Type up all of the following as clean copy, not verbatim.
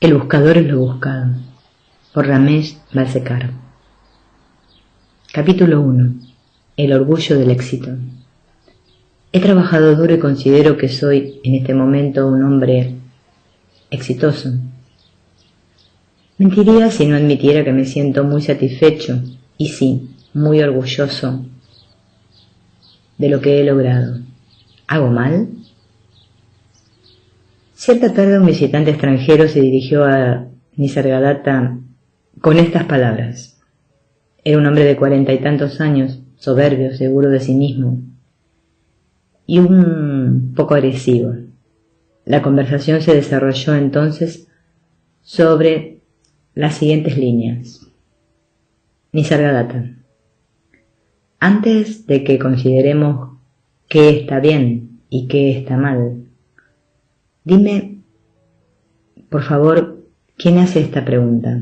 El buscador es lo buscado, por Ramesh Balsekar. Capítulo 1. El orgullo del éxito. He trabajado duro y considero que soy en este momento un hombre exitoso. Mentiría si no admitiera que me siento muy satisfecho y sí, muy orgulloso de lo que he logrado. ¿Hago mal? Cierta tarde un visitante extranjero se dirigió a Nisargadatta con estas palabras. Era un hombre de 40 y tantos años, soberbio, seguro de sí mismo y un poco agresivo. La conversación se desarrolló entonces sobre las siguientes líneas. Nisargadatta: antes de que consideremos qué está bien y qué está mal, dime, por favor, ¿quién hace esta pregunta?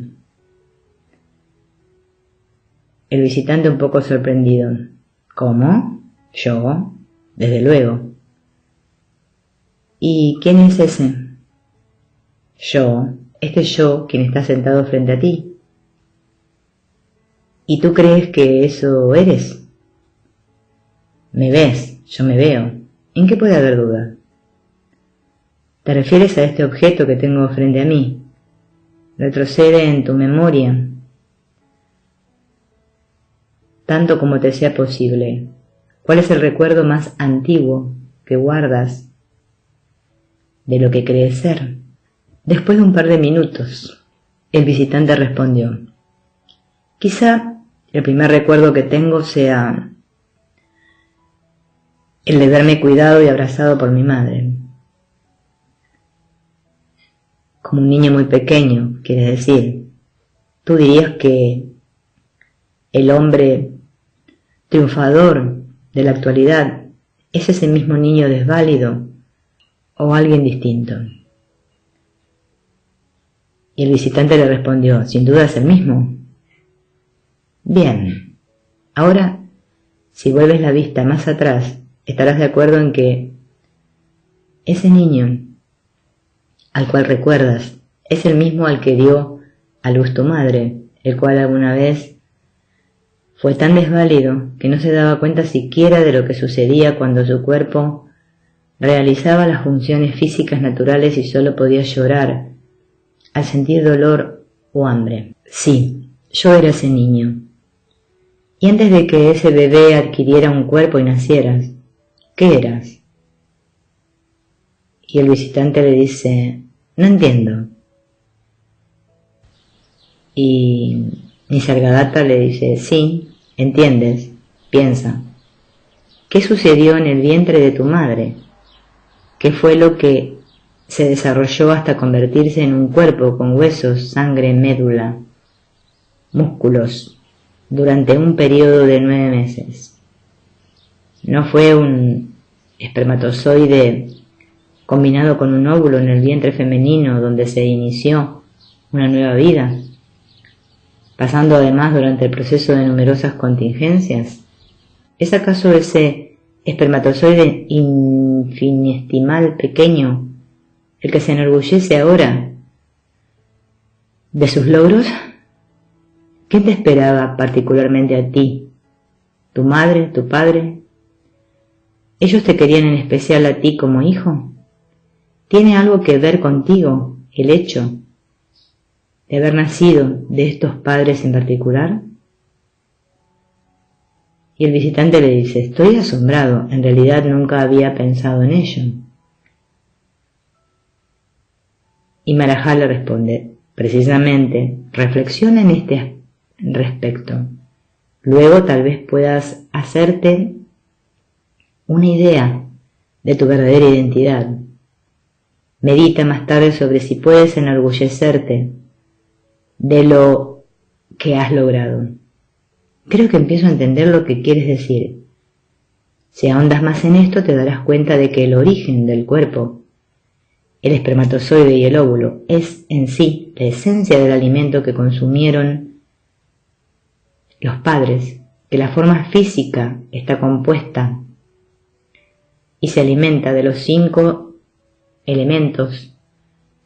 El visitante un poco sorprendido. ¿Cómo? ¿Yo? Desde luego. ¿Y quién es ese? Yo, este yo, quien está sentado frente a ti. ¿Y tú crees que eso eres? Me ves, yo me veo. ¿En qué puede haber duda? ¿Te refieres a este objeto que tengo frente a mí? Retrocede en tu memoria, tanto como te sea posible. ¿Cuál es el recuerdo más antiguo que guardas de lo que crees ser? Después de un par de minutos, el visitante respondió: quizá el primer recuerdo que tengo sea el de verme cuidado y abrazado por mi madre. Como un niño muy pequeño, quieres decir. Tú dirías que el hombre triunfador de la actualidad es ese mismo niño desválido o alguien distinto. Y el visitante le respondió: sin duda es el mismo. Bien, ahora, si vuelves la vista más atrás, estarás de acuerdo en que ese niño al cual recuerdas es el mismo al que dio a luz tu madre, el cual alguna vez fue tan desválido que no se daba cuenta siquiera de lo que sucedía cuando su cuerpo realizaba las funciones físicas naturales y solo podía llorar al sentir dolor o hambre. Sí, yo era ese niño. Y antes de que ese bebé adquiriera un cuerpo y nacieras, ¿qué eras? Y el visitante le dice: no entiendo. Y Nisargadatta le dice: sí, entiendes, piensa. ¿Qué sucedió en el vientre de tu madre? ¿Qué fue lo que se desarrolló hasta convertirse en un cuerpo con huesos, sangre, médula, músculos, durante un periodo de 9 meses? ¿No fue un espermatozoide combinado con un óvulo en el vientre femenino donde se inició una nueva vida, pasando además durante el proceso de numerosas contingencias? ¿Es acaso ese espermatozoide infinitesimal pequeño el que se enorgullece ahora de sus logros? ¿Qué te esperaba particularmente a ti? ¿Tu madre, tu padre? ¿Ellos te querían en especial a ti como hijo? ¿Tiene algo que ver contigo el hecho de haber nacido de estos padres en particular? Y el visitante le dice: estoy asombrado, en realidad nunca había pensado en ello. Y Maharaj le responde: precisamente, reflexiona en este respecto. Luego tal vez puedas hacerte una idea de tu verdadera identidad. Medita más tarde sobre si puedes enorgullecerte de lo que has logrado. Creo que empiezo a entender lo que quieres decir. Si ahondas más en esto, te darás cuenta de que el origen del cuerpo, el espermatozoide y el óvulo, es en sí la esencia del alimento que consumieron los padres, que la forma física está compuesta y se alimenta de los 5 elementos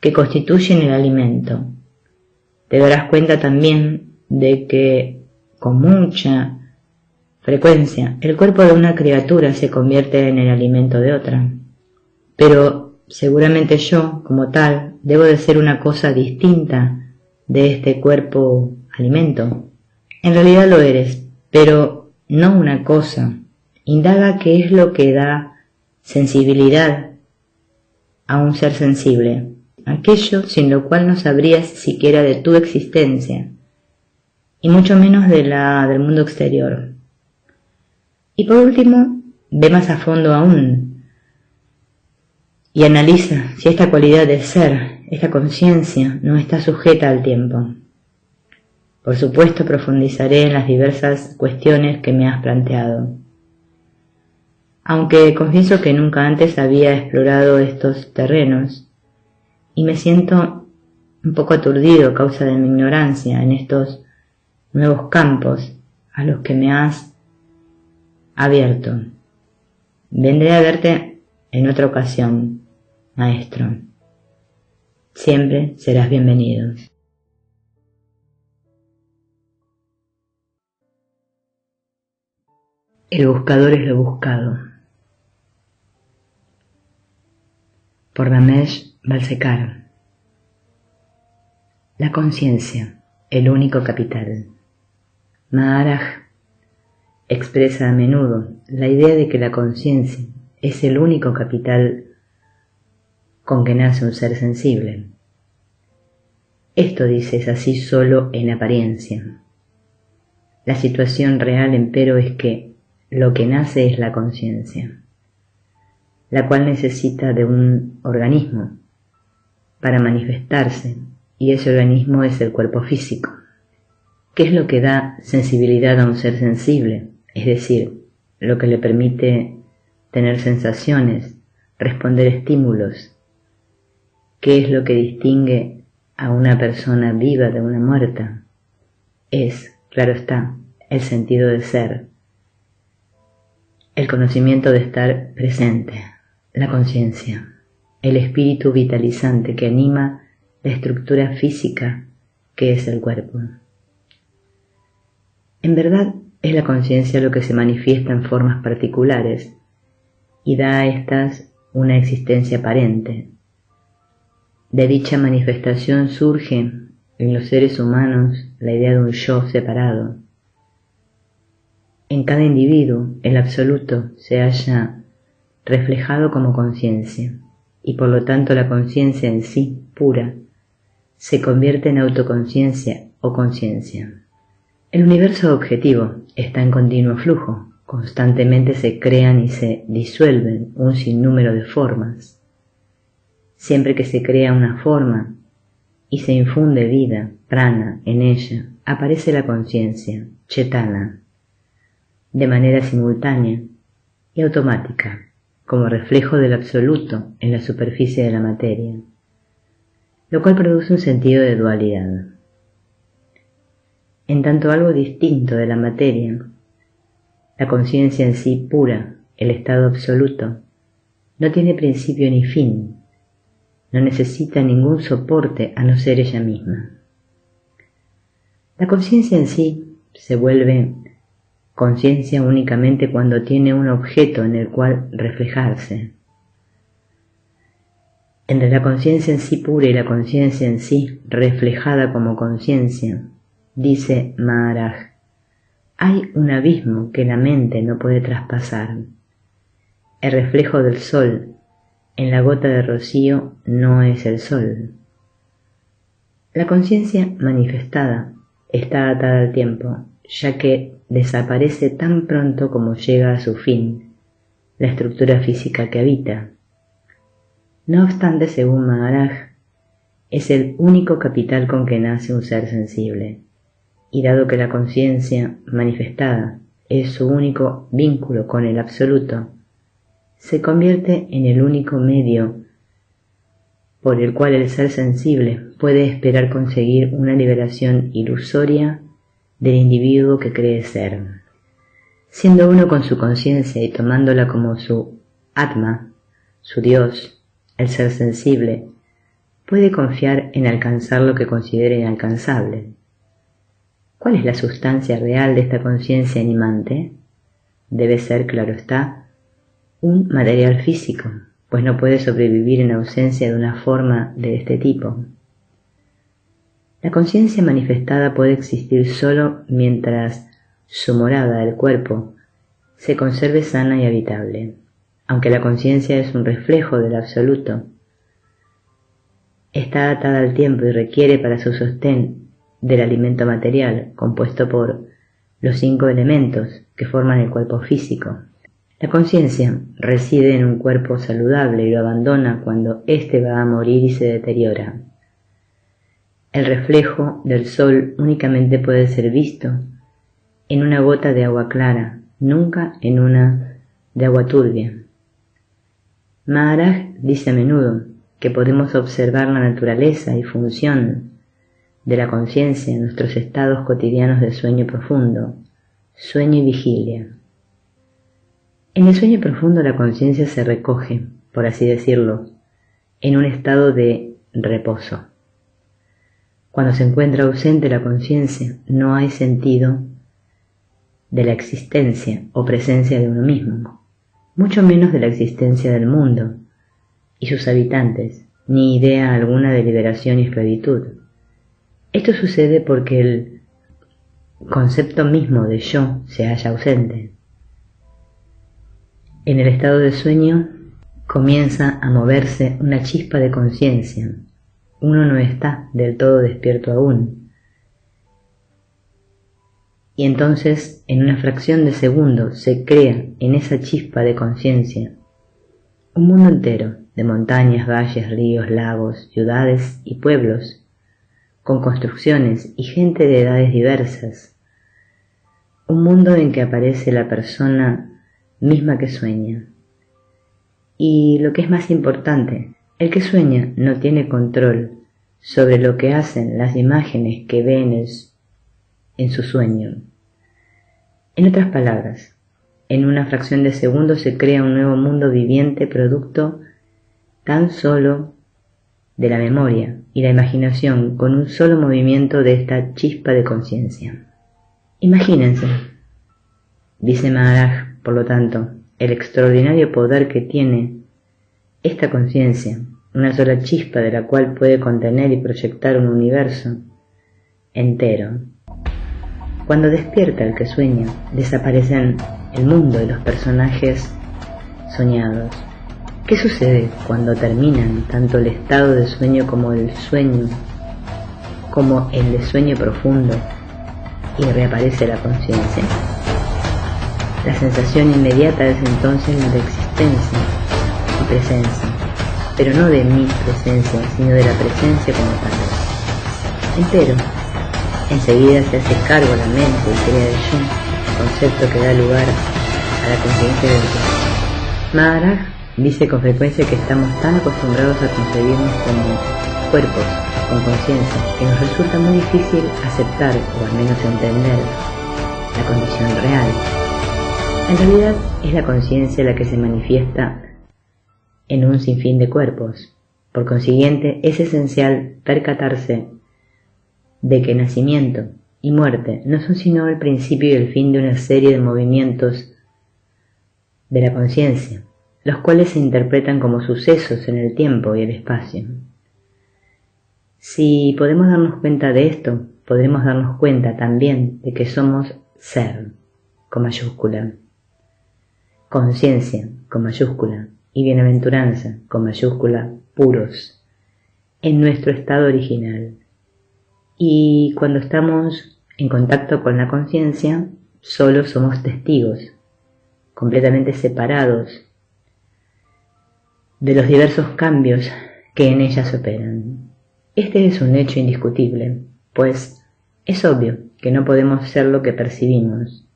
que constituyen el alimento. Te darás cuenta también de que con mucha frecuencia el cuerpo de una criatura se convierte en el alimento de otra. Pero seguramente yo, como tal, debo de ser una cosa distinta de este cuerpo alimento. En realidad lo eres, pero no una cosa. Indaga qué es lo que da sensibilidad a un ser sensible, aquello sin lo cual no sabrías siquiera de tu existencia, y mucho menos de la del mundo exterior. Y por último, ve más a fondo aún y analiza si esta cualidad de ser, esta conciencia, no está sujeta al tiempo. Por supuesto, profundizaré en las diversas cuestiones que me has planteado, aunque confieso que nunca antes había explorado estos terrenos y me siento un poco aturdido a causa de mi ignorancia en estos nuevos campos a los que me has abierto. Vendré a verte en otra ocasión, maestro. Siempre serás bienvenido. El buscador es lo buscado. Por Ramesh Balsekar. La conciencia, el único capital. Maharaj expresa a menudo la idea de que la conciencia es el único capital con que nace un ser sensible. Esto, dice, es así solo en apariencia. La situación real, empero, es que lo que nace es la conciencia, la cual necesita de un organismo para manifestarse, y ese organismo es el cuerpo físico. ¿Qué es lo que da sensibilidad a un ser sensible? Es decir, lo que le permite tener sensaciones, responder estímulos. ¿Qué es lo que distingue a una persona viva de una muerta? Es, claro está, el sentido de ser, el conocimiento de estar presente, la conciencia, el espíritu vitalizante que anima la estructura física que es el cuerpo. En verdad, es la conciencia lo que se manifiesta en formas particulares y da a estas una existencia aparente. De dicha manifestación surge en los seres humanos la idea de un yo separado. En cada individuo, el absoluto se halla reflejado como conciencia, y por lo tanto la conciencia en sí, pura, se convierte en autoconciencia o conciencia. El universo objetivo está en continuo flujo, constantemente se crean y se disuelven un sinnúmero de formas. Siempre que se crea una forma y se infunde vida, prana, en ella, aparece la conciencia, chetana, de manera simultánea y automática, como reflejo del absoluto en la superficie de la materia, lo cual produce un sentido de dualidad. En tanto algo distinto de la materia, la conciencia en sí pura, el estado absoluto, no tiene principio ni fin, no necesita ningún soporte a no ser ella misma. La conciencia en sí se vuelve conciencia únicamente cuando tiene un objeto en el cual reflejarse. Entre la conciencia en sí pura y la conciencia en sí reflejada como conciencia, dice Maharaj, hay un abismo que la mente no puede traspasar. El reflejo del sol en la gota de rocío no es el sol. La conciencia manifestada está atada al tiempo, ya que desaparece tan pronto como llega a su fin la estructura física que habita. No obstante, según Maharaj, es el único capital con que nace un ser sensible, y dado que la conciencia manifestada es su único vínculo con el absoluto, se convierte en el único medio por el cual el ser sensible puede esperar conseguir una liberación ilusoria del individuo que cree ser. Siendo uno con su conciencia y tomándola como su Atma, su Dios, el ser sensible, puede confiar en alcanzar lo que considere inalcanzable. ¿Cuál es la sustancia real de esta conciencia animante? Debe ser, claro está, un material físico, pues no puede sobrevivir en ausencia de una forma de este tipo. La conciencia manifestada puede existir solo mientras su morada, el cuerpo, se conserve sana y habitable, aunque la conciencia es un reflejo del absoluto. Está atada al tiempo y requiere para su sostén del alimento material, compuesto por los 5 elementos que forman el cuerpo físico. La conciencia reside en un cuerpo saludable y lo abandona cuando éste va a morir y se deteriora. El reflejo del sol únicamente puede ser visto en una gota de agua clara, nunca en una de agua turbia. Maharaj dice a menudo que podemos observar la naturaleza y función de la conciencia en nuestros estados cotidianos de sueño profundo, sueño y vigilia. En el sueño profundo la conciencia se recoge, por así decirlo, en un estado de reposo. Cuando se encuentra ausente la conciencia, no hay sentido de la existencia o presencia de uno mismo, mucho menos de la existencia del mundo y sus habitantes, ni idea alguna de liberación y esclavitud. Esto sucede porque el concepto mismo de yo se halla ausente. En el estado de sueño comienza a moverse una chispa de conciencia. Uno no está del todo despierto aún. Y entonces, en una fracción de segundo, se crea en esa chispa de conciencia un mundo entero de montañas, valles, ríos, lagos, ciudades y pueblos, con construcciones y gente de edades diversas. Un mundo en que aparece la persona misma que sueña. Y lo que es más importante, el que sueña no tiene control sobre lo que hacen las imágenes que ve en su sueño. En otras palabras, en una fracción de segundo se crea un nuevo mundo viviente producto tan solo de la memoria y la imaginación con un solo movimiento de esta chispa de conciencia. Imagínense, dice Maharaj, por lo tanto, el extraordinario poder que tiene esta conciencia, una sola chispa de la cual puede contener y proyectar un universo entero. Cuando despierta el que sueña, desaparecen el mundo y los personajes soñados. ¿Qué sucede cuando terminan tanto el estado de sueño como el de sueño profundo y reaparece la conciencia? La sensación inmediata es entonces la de existencia y presencia, pero no de mi presencia, sino de la presencia como tal. Entero, enseguida se hace cargo la mente y crea el yo, concepto que da lugar a la conciencia del yo. Maharaj dice con frecuencia que estamos tan acostumbrados a concebirnos como cuerpos con conciencia que nos resulta muy difícil aceptar o al menos entender la condición real. En realidad es la conciencia la que se manifiesta en un sinfín de cuerpos. Por consiguiente, es esencial percatarse de que nacimiento y muerte no son sino el principio y el fin de una serie de movimientos de la conciencia, los cuales se interpretan como sucesos en el tiempo y el espacio. Si podemos darnos cuenta de esto, podremos darnos cuenta también de que somos ser, con mayúscula, conciencia, con mayúscula, y bienaventuranza, con mayúscula, puros, en nuestro estado original. Y cuando estamos en contacto con la conciencia, solo somos testigos, completamente separados de los diversos cambios que en ellas operan. Este es un hecho indiscutible, pues es obvio que no podemos ser lo que percibimos.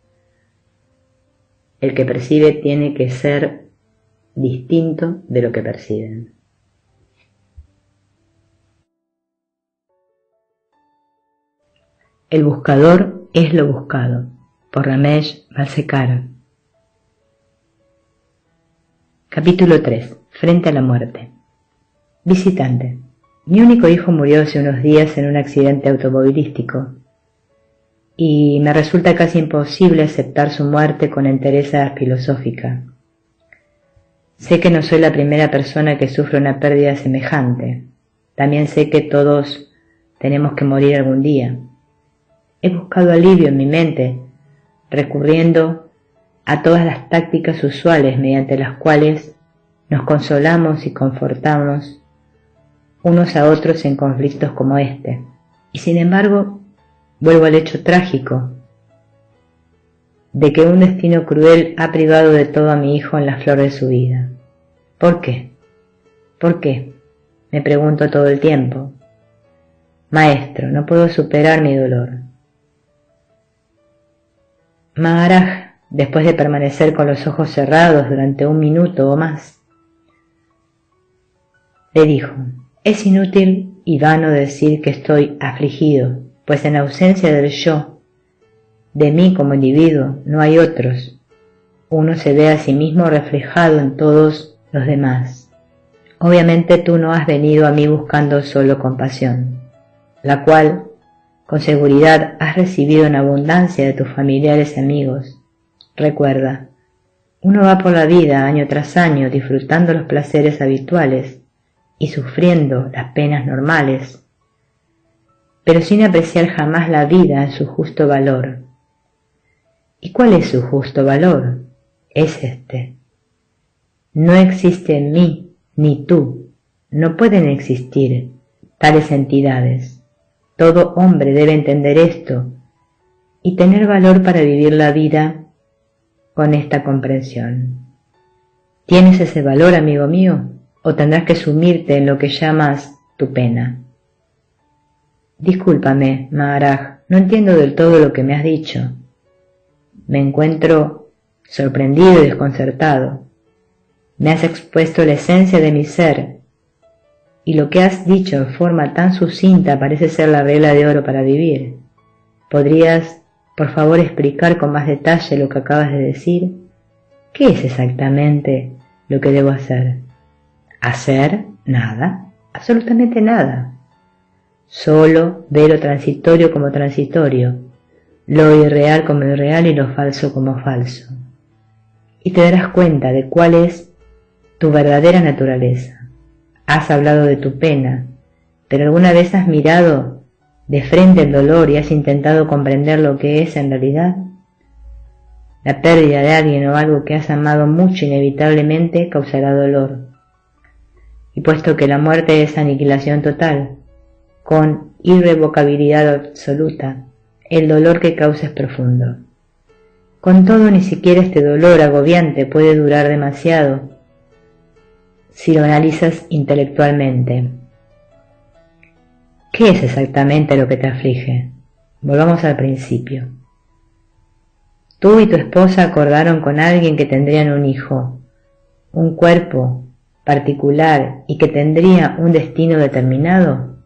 El que percibe tiene que ser distinto de lo que perciben. El buscador es lo buscado, por Ramesh Balsekar. Capítulo 3. Frente a la muerte. Visitante. Mi único hijo murió hace unos días en un accidente automovilístico y me resulta casi imposible aceptar su muerte con entereza filosófica. Sé que no soy la primera persona que sufre una pérdida semejante. También sé que todos tenemos que morir algún día. He buscado alivio en mi mente, recurriendo a todas las tácticas usuales mediante las cuales nos consolamos y confortamos unos a otros en conflictos como este. Y sin embargo, vuelvo al hecho trágico de que un destino cruel ha privado de todo a mi hijo en la flor de su vida. ¿Por qué? ¿Por qué? Me pregunto todo el tiempo. Maestro, no puedo superar mi dolor. Maharaj, después de permanecer con los ojos cerrados durante 1 minuto o más, le dijo: es inútil y vano decir que estoy afligido, pues en ausencia del yo, de mí como individuo, no hay otros. Uno se ve a sí mismo reflejado en todos los demás. Obviamente tú no has venido a mí buscando solo compasión, la cual, con seguridad, has recibido en abundancia de tus familiares y amigos. Recuerda, uno va por la vida año tras año disfrutando los placeres habituales y sufriendo las penas normales, pero sin apreciar jamás la vida en su justo valor. ¿Y cuál es su justo valor? Es este: no existe en mí ni tú, no pueden existir tales entidades. Todo hombre debe entender esto y tener valor para vivir la vida con esta comprensión. ¿Tienes ese valor, amigo mío, o tendrás que sumirte en lo que llamas tu pena? Discúlpame, Maharaj, no entiendo del todo lo que me has dicho. Me encuentro sorprendido y desconcertado. Me has expuesto la esencia de mi ser, y lo que has dicho en forma tan sucinta parece ser la regla de oro para vivir. ¿Podrías, por favor, explicar con más detalle lo que acabas de decir? ¿Qué es exactamente lo que debo hacer? ¿Hacer? Nada, absolutamente nada. Solo ver lo transitorio como transitorio, lo irreal como irreal y lo falso como falso. Y te darás cuenta de cuál es tu verdadera naturaleza. Has hablado de tu pena, pero ¿alguna vez has mirado de frente el dolor y has intentado comprender lo que es en realidad? La pérdida de alguien o algo que has amado mucho inevitablemente causará dolor. Y puesto que la muerte es aniquilación total, con irrevocabilidad absoluta, el dolor que causa es profundo. Con todo, ni siquiera este dolor agobiante puede durar demasiado si lo analizas intelectualmente. ¿Qué es exactamente lo que te aflige? Volvamos al principio. Tú y tu esposa acordaron con alguien que tendrían un hijo, un cuerpo particular y que tendría un destino determinado.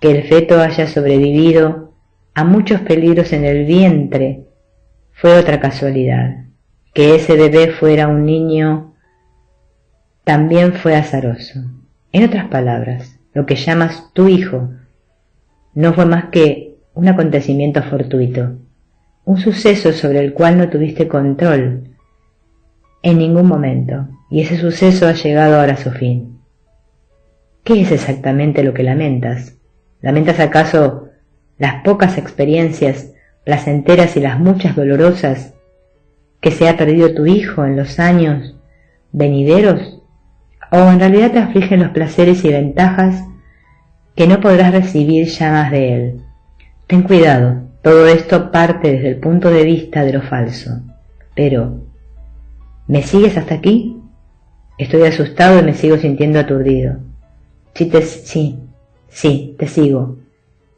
Que el feto haya sobrevivido a muchos peligros en el vientre fue otra casualidad. Que ese bebé fuera un niño también fue azaroso. En otras palabras, lo que llamas tu hijo no fue más que un acontecimiento fortuito, un suceso sobre el cual no tuviste control en ningún momento, y ese suceso ha llegado ahora a su fin. ¿Qué es exactamente lo que lamentas? ¿Lamentas acaso las pocas experiencias placenteras y las muchas dolorosas que se ha perdido tu hijo en los años venideros? ¿O en realidad te afligen los placeres y ventajas que no podrás recibir ya más de él? Ten cuidado, todo esto parte desde el punto de vista de lo falso. Pero, ¿me sigues hasta aquí? Estoy asustado y me sigo sintiendo aturdido. Sí, te sigo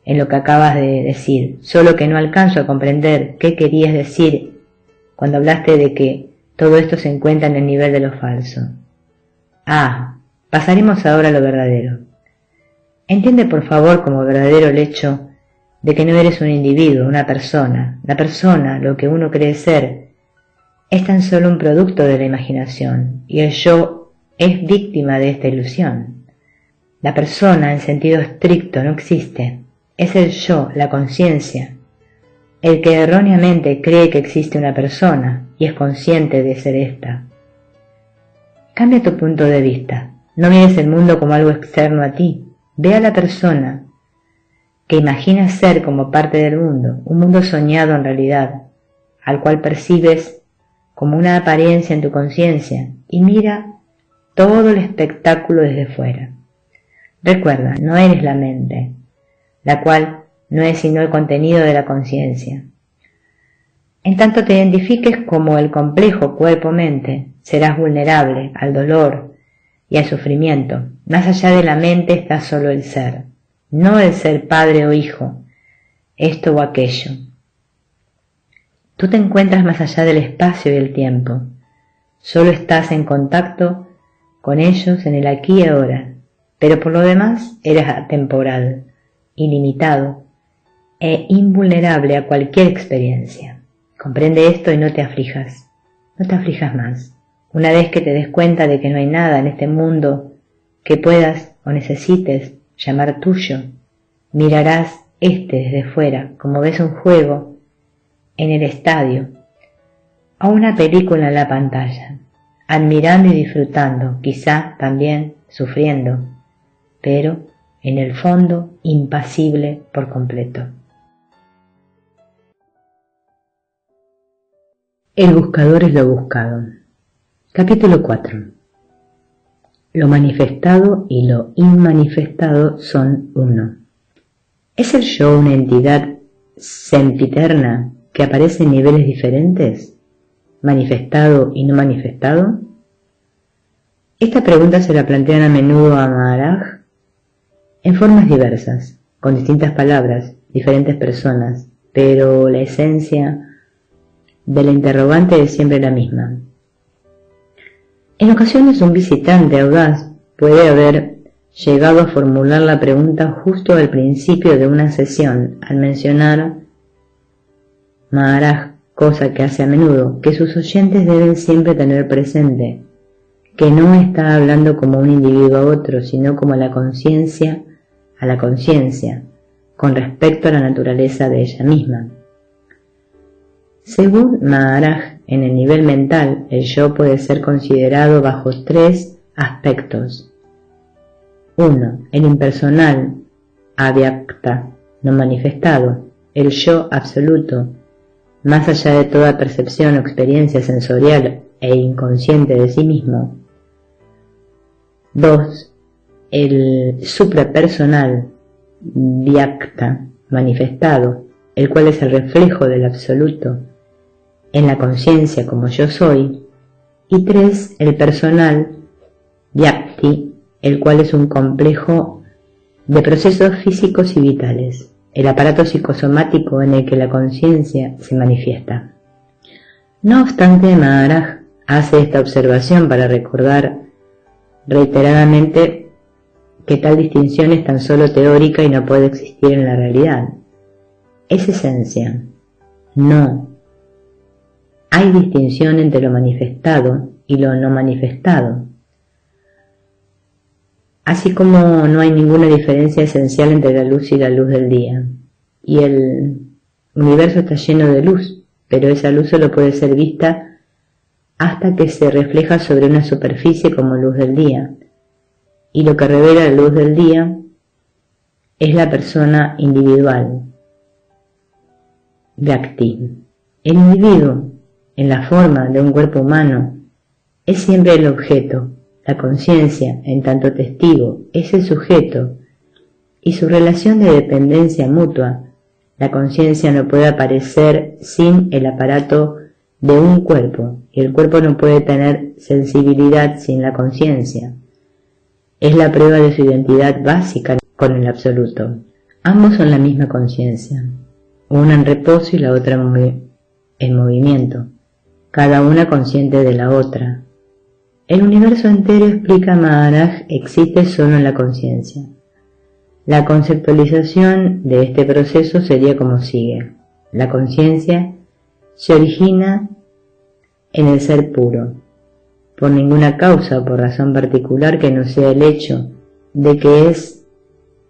en lo que acabas de decir, solo que no alcanzo a comprender qué querías decir cuando hablaste de que todo esto se encuentra en el nivel de lo falso. Pasaremos ahora a lo verdadero. Entiende por favor como verdadero el hecho de que no eres un individuo, una persona. La persona, lo que uno cree ser, es tan solo un producto de la imaginación, y el yo es víctima de esta ilusión. La persona en sentido estricto no existe. Es el yo, la conciencia, el que erróneamente cree que existe una persona y es consciente de ser esta. Cambia tu punto de vista. No mires el mundo como algo externo a ti. Ve a la persona que imaginas ser como parte del mundo, un mundo soñado en realidad, al cual percibes como una apariencia en tu conciencia, y mira todo el espectáculo desde fuera. Recuerda, no eres la mente, la cual no es sino el contenido de la conciencia. En tanto te identifiques como el complejo cuerpo-mente, serás vulnerable al dolor y al sufrimiento. Más allá de la mente está solo el ser, no el ser padre o hijo, esto o aquello. Tú te encuentras más allá del espacio y el tiempo, solo estás en contacto con ellos en el aquí y ahora, pero por lo demás eres atemporal, ilimitado e invulnerable a cualquier experiencia. Comprende esto y no te aflijas más. Una vez que te des cuenta de que no hay nada en este mundo que puedas o necesites llamar tuyo, mirarás desde fuera como ves un juego en el estadio o una película en la pantalla, admirando y disfrutando, quizá también sufriendo, pero en el fondo impasible por completo. El buscador es lo buscado. Capítulo 4. Lo manifestado y lo inmanifestado son uno. ¿Es el yo una entidad sempiterna que aparece en niveles diferentes, manifestado y no manifestado? Esta pregunta se la plantean a menudo a Maharaj en formas diversas, con distintas palabras, diferentes personas, pero la esencia de la interrogante es siempre la misma. En ocasiones un visitante audaz puede haber llegado a formular la pregunta justo al principio de una sesión al mencionar Maharaj, cosa que hace a menudo, que sus oyentes deben siempre tener presente, que no está hablando como un individuo a otro, sino como a la conciencia, con respecto a la naturaleza de ella misma. Según Maharaj, en el nivel mental, el yo puede ser considerado bajo 3 aspectos. 1. El impersonal, avyakta, no manifestado, el yo absoluto, más allá de toda percepción o experiencia sensorial e inconsciente de sí mismo. 2. El suprapersonal, vyakta, manifestado, el cual es el reflejo del absoluto en la conciencia como yo soy. Y 3. El personal, vyakti, el cual es un complejo de procesos físicos y vitales, el aparato psicosomático en el que la conciencia se manifiesta. No obstante, Maharaj hace esta observación para recordar reiteradamente que tal distinción es tan solo teórica y no puede existir en la realidad. Es esencia. No. Hay distinción entre lo manifestado y lo no manifestado. Así como no hay ninguna diferencia esencial entre la luz y la luz del día. Y el universo está lleno de luz, pero esa luz solo puede ser vista hasta que se refleja sobre una superficie como luz del día. Y lo que revela la luz del día es la persona individual, Vyakti. El individuo, en la forma de un cuerpo humano, es siempre el objeto. La conciencia, en tanto testigo, es el sujeto, y su relación de dependencia mutua. La conciencia no puede aparecer sin el aparato de un cuerpo, y el cuerpo no puede tener sensibilidad sin la conciencia. Es la prueba de su identidad básica con el absoluto. Ambos son la misma conciencia, una en reposo y la otra en movimiento, cada una consciente de la otra. El universo entero, explica Maharaj, existe solo en la conciencia. La conceptualización de este proceso sería como sigue. La conciencia se origina en el ser puro, por ninguna causa o por razón particular que no sea el hecho de que es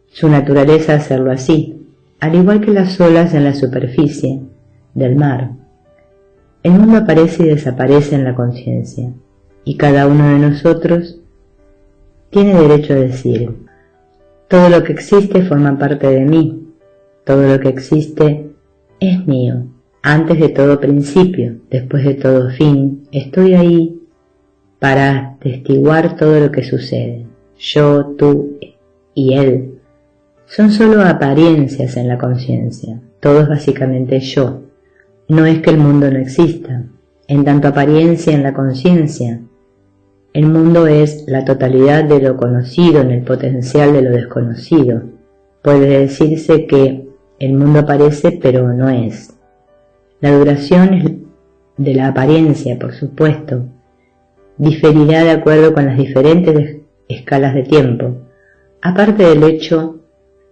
su naturaleza hacerlo así, al igual que las olas en la superficie del mar. El mundo aparece y desaparece en la conciencia, y cada uno de nosotros tiene derecho a decir: todo lo que existe forma parte de mí, todo lo que existe es mío, antes de todo principio, después de todo fin, estoy ahí para atestiguar todo lo que sucede. Yo, tú y él son solo apariencias en la conciencia, todo es básicamente yo. No es que el mundo no exista, en tanto apariencia en la conciencia. El mundo es la totalidad de lo conocido en el potencial de lo desconocido. Puede decirse que el mundo aparece pero no es. La duración es de la apariencia, por supuesto, diferirá de acuerdo con las diferentes escalas de tiempo, aparte del hecho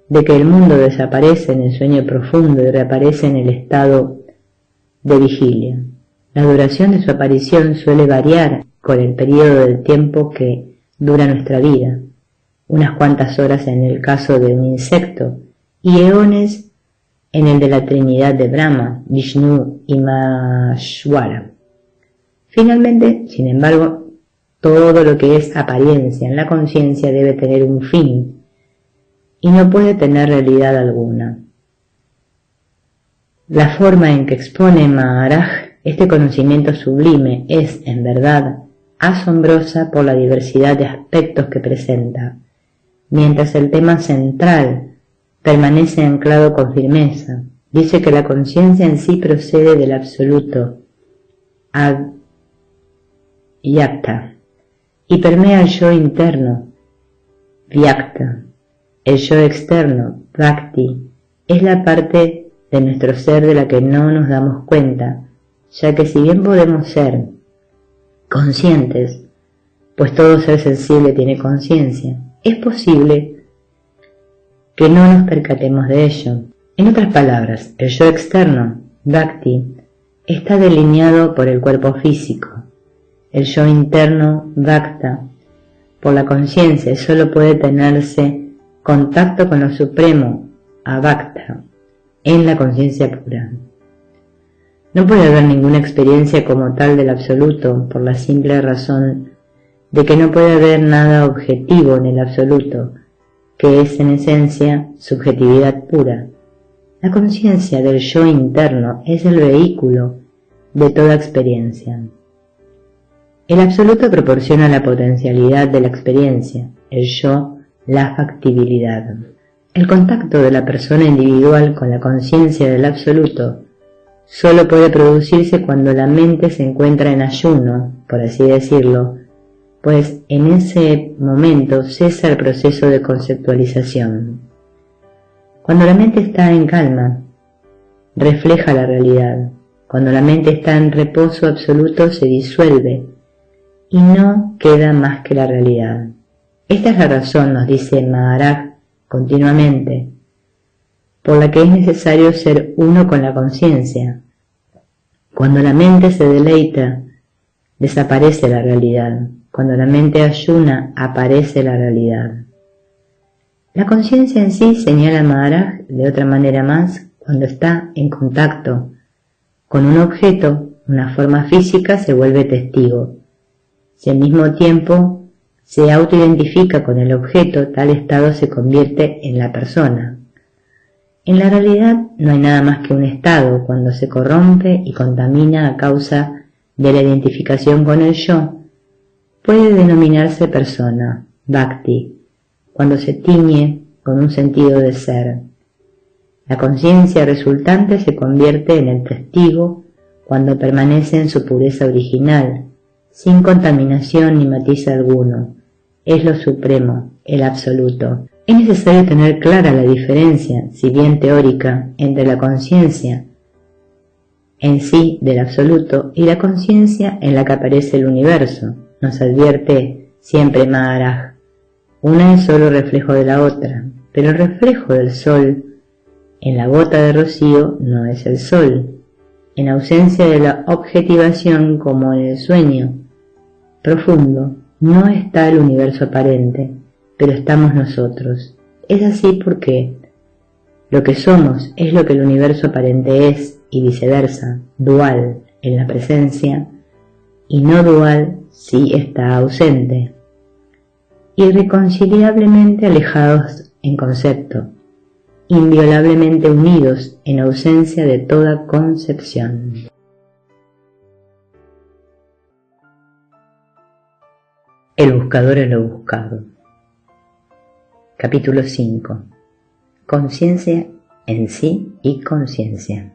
de que el mundo desaparece en el sueño profundo y reaparece en el estado de vigilia. La duración de su aparición suele variar con el periodo del tiempo que dura nuestra vida, unas cuantas horas en el caso de un insecto y eones en el de la Trinidad de Brahma, Vishnu y Maheshwara. Finalmente, sin embargo, todo lo que es apariencia en la conciencia debe tener un fin y no puede tener realidad alguna. La forma en que expone Maharaj este conocimiento sublime es, en verdad, asombrosa por la diversidad de aspectos que presenta, mientras el tema central permanece anclado con firmeza. Dice que la conciencia en sí procede del absoluto, Avyakta, y permea el yo interno, Vyakta. El yo externo, Bhakti, es la parte de nuestro ser de la que no nos damos cuenta, ya que si bien podemos ser conscientes, pues todo ser sensible tiene conciencia, es posible que no nos percatemos de ello. En otras palabras, el yo externo, Bhakti, está delineado por el cuerpo físico. El yo interno, Bhakta, por la conciencia, solo puede tenerse contacto con lo supremo, Avakta, en la conciencia pura. No puede haber ninguna experiencia como tal del absoluto por la simple razón de que no puede haber nada objetivo en el absoluto, que es en esencia subjetividad pura. La conciencia del yo interno es el vehículo de toda experiencia. El absoluto proporciona la potencialidad de la experiencia, el yo la factibilidad. El contacto de la persona individual con la conciencia del absoluto solo puede producirse cuando la mente se encuentra en ayuno, por así decirlo, pues en ese momento cesa el proceso de conceptualización. Cuando la mente está en calma, refleja la realidad. Cuando la mente está en reposo absoluto, se disuelve y no queda más que la realidad. Esta es la razón, nos dice Maharaj continuamente, por la que es necesario ser uno con la conciencia. Cuando la mente se deleita, desaparece la realidad. Cuando la mente ayuna, aparece la realidad. La conciencia en sí, señala Maharaj de otra manera más, cuando está en contacto con un objeto, una forma física, se vuelve testigo. Si al mismo tiempo se autoidentifica con el objeto, tal estado se convierte en la persona. En la realidad no hay nada más que un estado cuando se corrompe y contamina a causa de la identificación con el yo. Puede denominarse persona, Bhakti, cuando se tiñe con un sentido de ser. La conciencia resultante se convierte en el testigo cuando permanece en su pureza original, sin contaminación ni matiz alguno. Es lo supremo, el absoluto. Es necesario tener clara la diferencia, si bien teórica, entre la conciencia en sí del absoluto y la conciencia en la que aparece el universo. Nos advierte siempre Maharaj. Una es solo reflejo de la otra, pero el reflejo del sol en la gota de rocío no es el sol. En ausencia de la objetivación, como en el sueño profundo, no está el universo aparente, pero estamos nosotros. Es así porque lo que somos es lo que el universo aparente es, y viceversa, dual en la presencia y no dual si está ausente, irreconciliablemente alejados en concepto, inviolablemente unidos en ausencia de toda concepción. El buscador en lo buscado. Capítulo 5. Conciencia en sí y conciencia.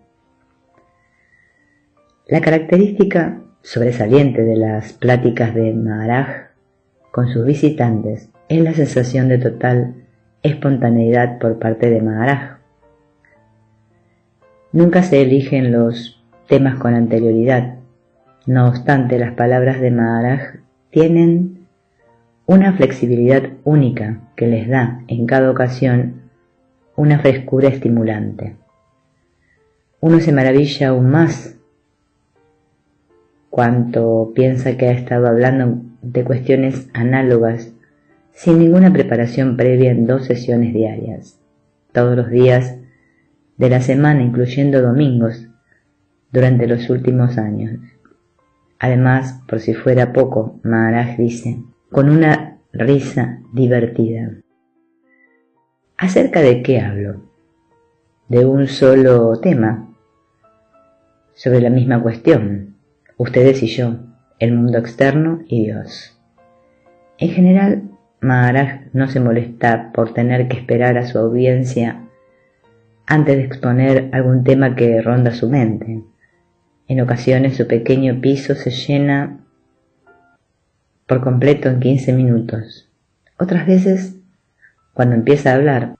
La característica sobresaliente de las pláticas de Maharaj con sus visitantes es la sensación de total espontaneidad por parte de Maharaj. Nunca se eligen los temas con anterioridad. No obstante, las palabras de Maharaj tienen una flexibilidad única que les da en cada ocasión una frescura estimulante. Uno se maravilla aún más cuanto piensa que ha estado hablando de cuestiones análogas sin ninguna preparación previa en 2 sesiones diarias, todos los días de la semana, incluyendo domingos, durante los últimos años. Además, por si fuera poco, Maharaj dice, con una risa divertida: ¿acerca de qué hablo? De un solo tema, sobre la misma cuestión, ustedes y yo, el mundo externo y Dios. En general, Maharaj no se molesta por tener que esperar a su audiencia antes de exponer algún tema que ronda su mente. En ocasiones su pequeño piso se llena por completo en 15 minutos. Otras veces, cuando empieza a hablar,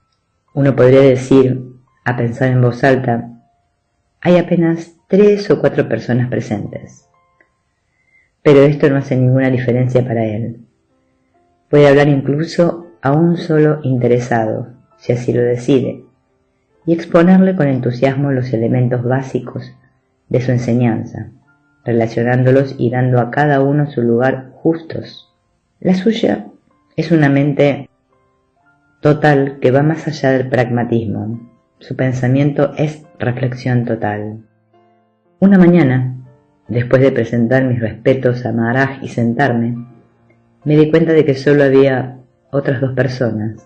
uno podría decir, a pensar en voz alta, hay apenas 3 o 4 personas presentes. Pero esto no hace ninguna diferencia para él. Puede hablar incluso a un solo interesado, si así lo decide, y exponerle con entusiasmo los elementos básicos de su enseñanza, relacionándolos y dando a cada uno su lugar justos. La suya es una mente total que va más allá del pragmatismo. Su pensamiento es reflexión total. Una mañana, después de presentar mis respetos a Maharaj y sentarme, me di cuenta de que solo había otras 2 personas.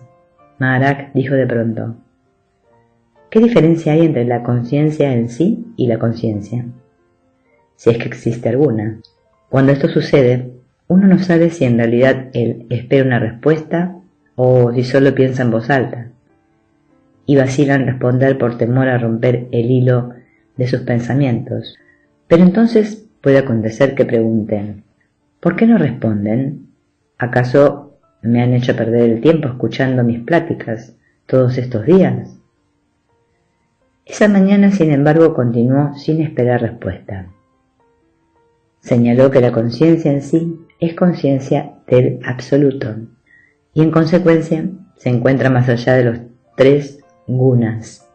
Maharaj dijo de pronto: ¿qué diferencia hay entre la conciencia en sí y la conciencia? Si es que existe alguna. Cuando esto sucede, uno no sabe si en realidad él espera una respuesta o si solo piensa en voz alta, y vacila en responder por temor a romper el hilo de sus pensamientos. Pero entonces puede acontecer que pregunten: ¿por qué no responden? ¿Acaso me han hecho perder el tiempo escuchando mis pláticas todos estos días? Esa mañana, sin embargo, continuó sin esperar respuesta. Señaló que la conciencia en sí es conciencia del absoluto, y en consecuencia se encuentra más allá de los 3 gunas,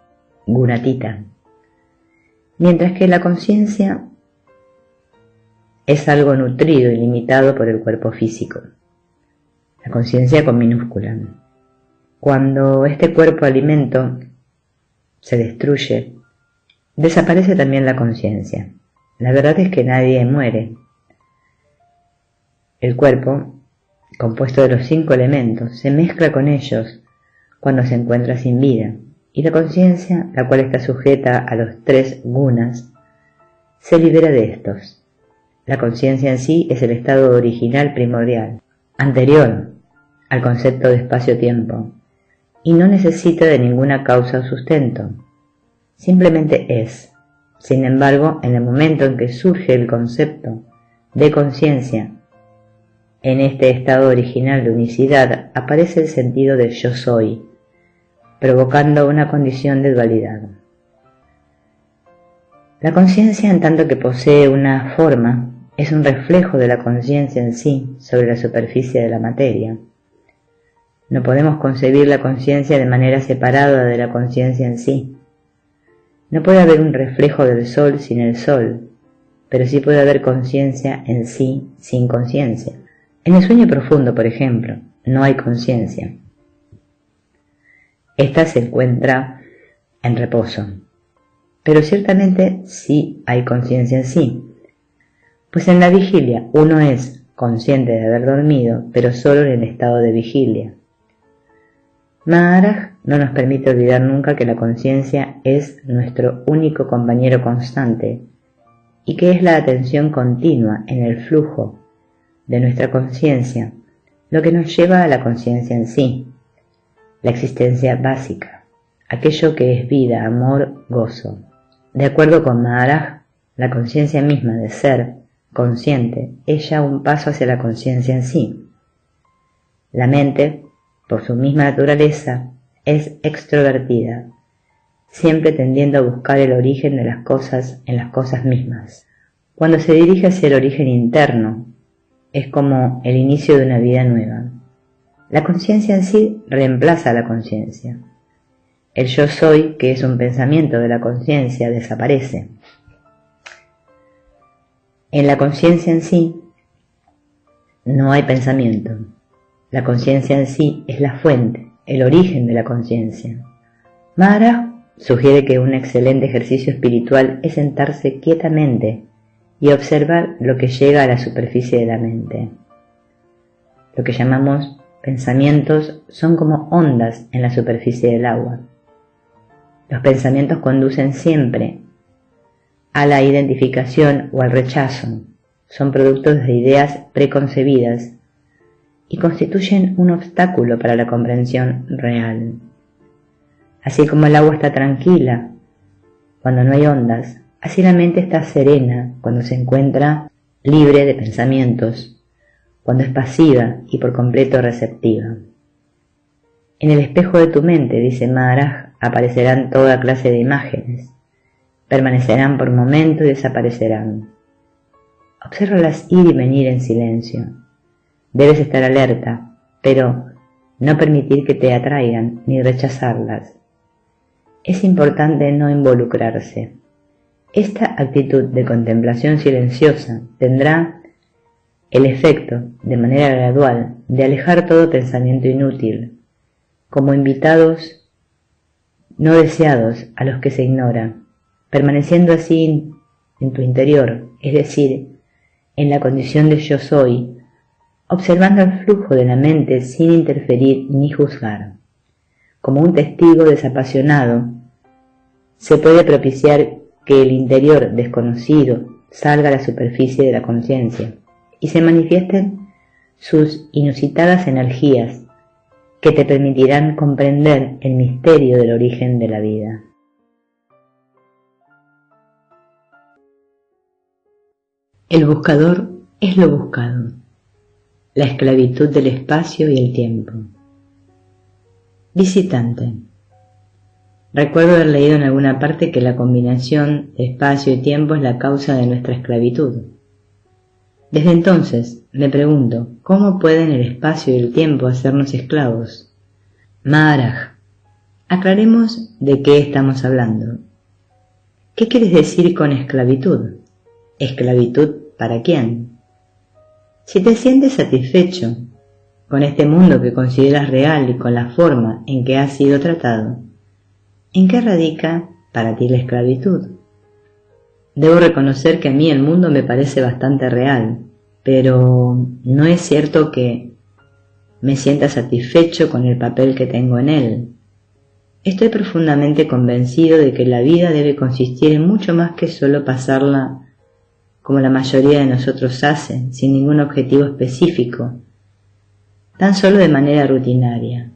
gunatita, mientras que la conciencia es algo nutrido y limitado por el cuerpo físico, la conciencia con minúscula. Cuando este cuerpo alimento se destruye, desaparece también la conciencia. La verdad es que nadie muere. El cuerpo, compuesto de los 5 elementos, se mezcla con ellos cuando se encuentra sin vida, y la conciencia, la cual está sujeta a los 3 gunas, se libera de estos. La conciencia en sí es el estado original primordial, anterior al concepto de espacio-tiempo, y no necesita de ninguna causa o sustento. Simplemente es. Sin embargo, en el momento en que surge el concepto de conciencia, en este estado original de unicidad aparece el sentido de yo soy, provocando una condición de dualidad. La conciencia, en tanto que posee una forma, es un reflejo de la conciencia en sí sobre la superficie de la materia. No podemos concebir la conciencia de manera separada de la conciencia en sí. No puede haber un reflejo del sol sin el sol, pero sí puede haber conciencia en sí sin conciencia. En el sueño profundo, por ejemplo, no hay conciencia. Esta se encuentra en reposo. Pero ciertamente sí hay conciencia en sí, pues en la vigilia uno es consciente de haber dormido, pero solo en el estado de vigilia. Maharaj no nos permite olvidar nunca que la conciencia es nuestro único compañero constante y que es la atención continua en el flujo de nuestra conciencia lo que nos lleva a la conciencia en sí, la existencia básica, aquello que es vida, amor, gozo. De acuerdo con Maharaj, la conciencia misma de ser consciente es ya un paso hacia la conciencia en sí. La mente, por su misma naturaleza, es extrovertida, siempre tendiendo a buscar el origen de las cosas en las cosas mismas. Cuando se dirige hacia el origen interno, es como el inicio de una vida nueva. La conciencia en sí reemplaza a la conciencia. El yo soy, que es un pensamiento de la conciencia, desaparece. En la conciencia en sí no hay pensamiento. La conciencia en sí es la fuente, el origen de la conciencia. Maharaj sugiere que un excelente ejercicio espiritual es sentarse quietamente y observar lo que llega a la superficie de la mente. Lo que llamamos pensamientos son como ondas en la superficie del agua. Los pensamientos conducen siempre a la identificación o al rechazo. Son productos de ideas preconcebidas y constituyen un obstáculo para la comprensión real. Así como el agua está tranquila cuando no hay ondas, así la mente está serena cuando se encuentra libre de pensamientos, cuando es pasiva y por completo receptiva. En el espejo de tu mente, dice Maharaj, aparecerán toda clase de imágenes, permanecerán por un momento y desaparecerán. Obsérvalas ir y venir en silencio. Debes estar alerta, pero no permitir que te atraigan ni rechazarlas. Es importante no involucrarse. Esta actitud de contemplación silenciosa tendrá el efecto, de manera gradual, de alejar todo pensamiento inútil, como invitados no deseados a los que se ignoran, permaneciendo así en tu interior, es decir, en la condición de yo soy, observando el flujo de la mente sin interferir ni juzgar. Como un testigo desapasionado, se puede propiciar que el interior desconocido salga a la superficie de la conciencia y se manifiesten sus inusitadas energías que te permitirán comprender el misterio del origen de la vida. El buscador es lo buscado, la esclavitud del espacio y el tiempo. Visitante. Recuerdo haber leído en alguna parte que la combinación de espacio y tiempo es la causa de nuestra esclavitud. Desde entonces me pregunto, ¿cómo pueden el espacio y el tiempo hacernos esclavos? Maharaj, aclaremos de qué estamos hablando. ¿Qué quieres decir con esclavitud? ¿Esclavitud para quién? Si te sientes satisfecho con este mundo que consideras real y con la forma en que has sido tratado, ¿en qué radica para ti la esclavitud? Debo reconocer que a mí el mundo me parece bastante real, pero no es cierto que me sienta satisfecho con el papel que tengo en él. Estoy profundamente convencido de que la vida debe consistir en mucho más que solo pasarla como la mayoría de nosotros hacen, sin ningún objetivo específico, tan solo de manera rutinaria.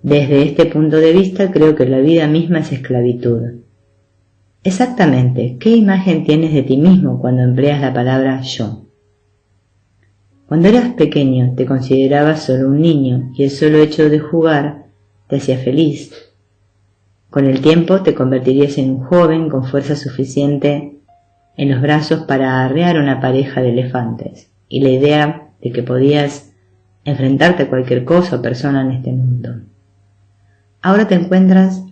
Desde este punto de vista creo que la vida misma es esclavitud. Exactamente, ¿qué imagen tienes de ti mismo cuando empleas la palabra yo? Cuando eras pequeño te considerabas solo un niño y el solo hecho de jugar te hacía feliz. Con el tiempo te convertirías en un joven con fuerza suficiente en los brazos para arrear una pareja de elefantes y la idea de que podías enfrentarte a cualquier cosa o persona en este mundo. Ahora te encuentras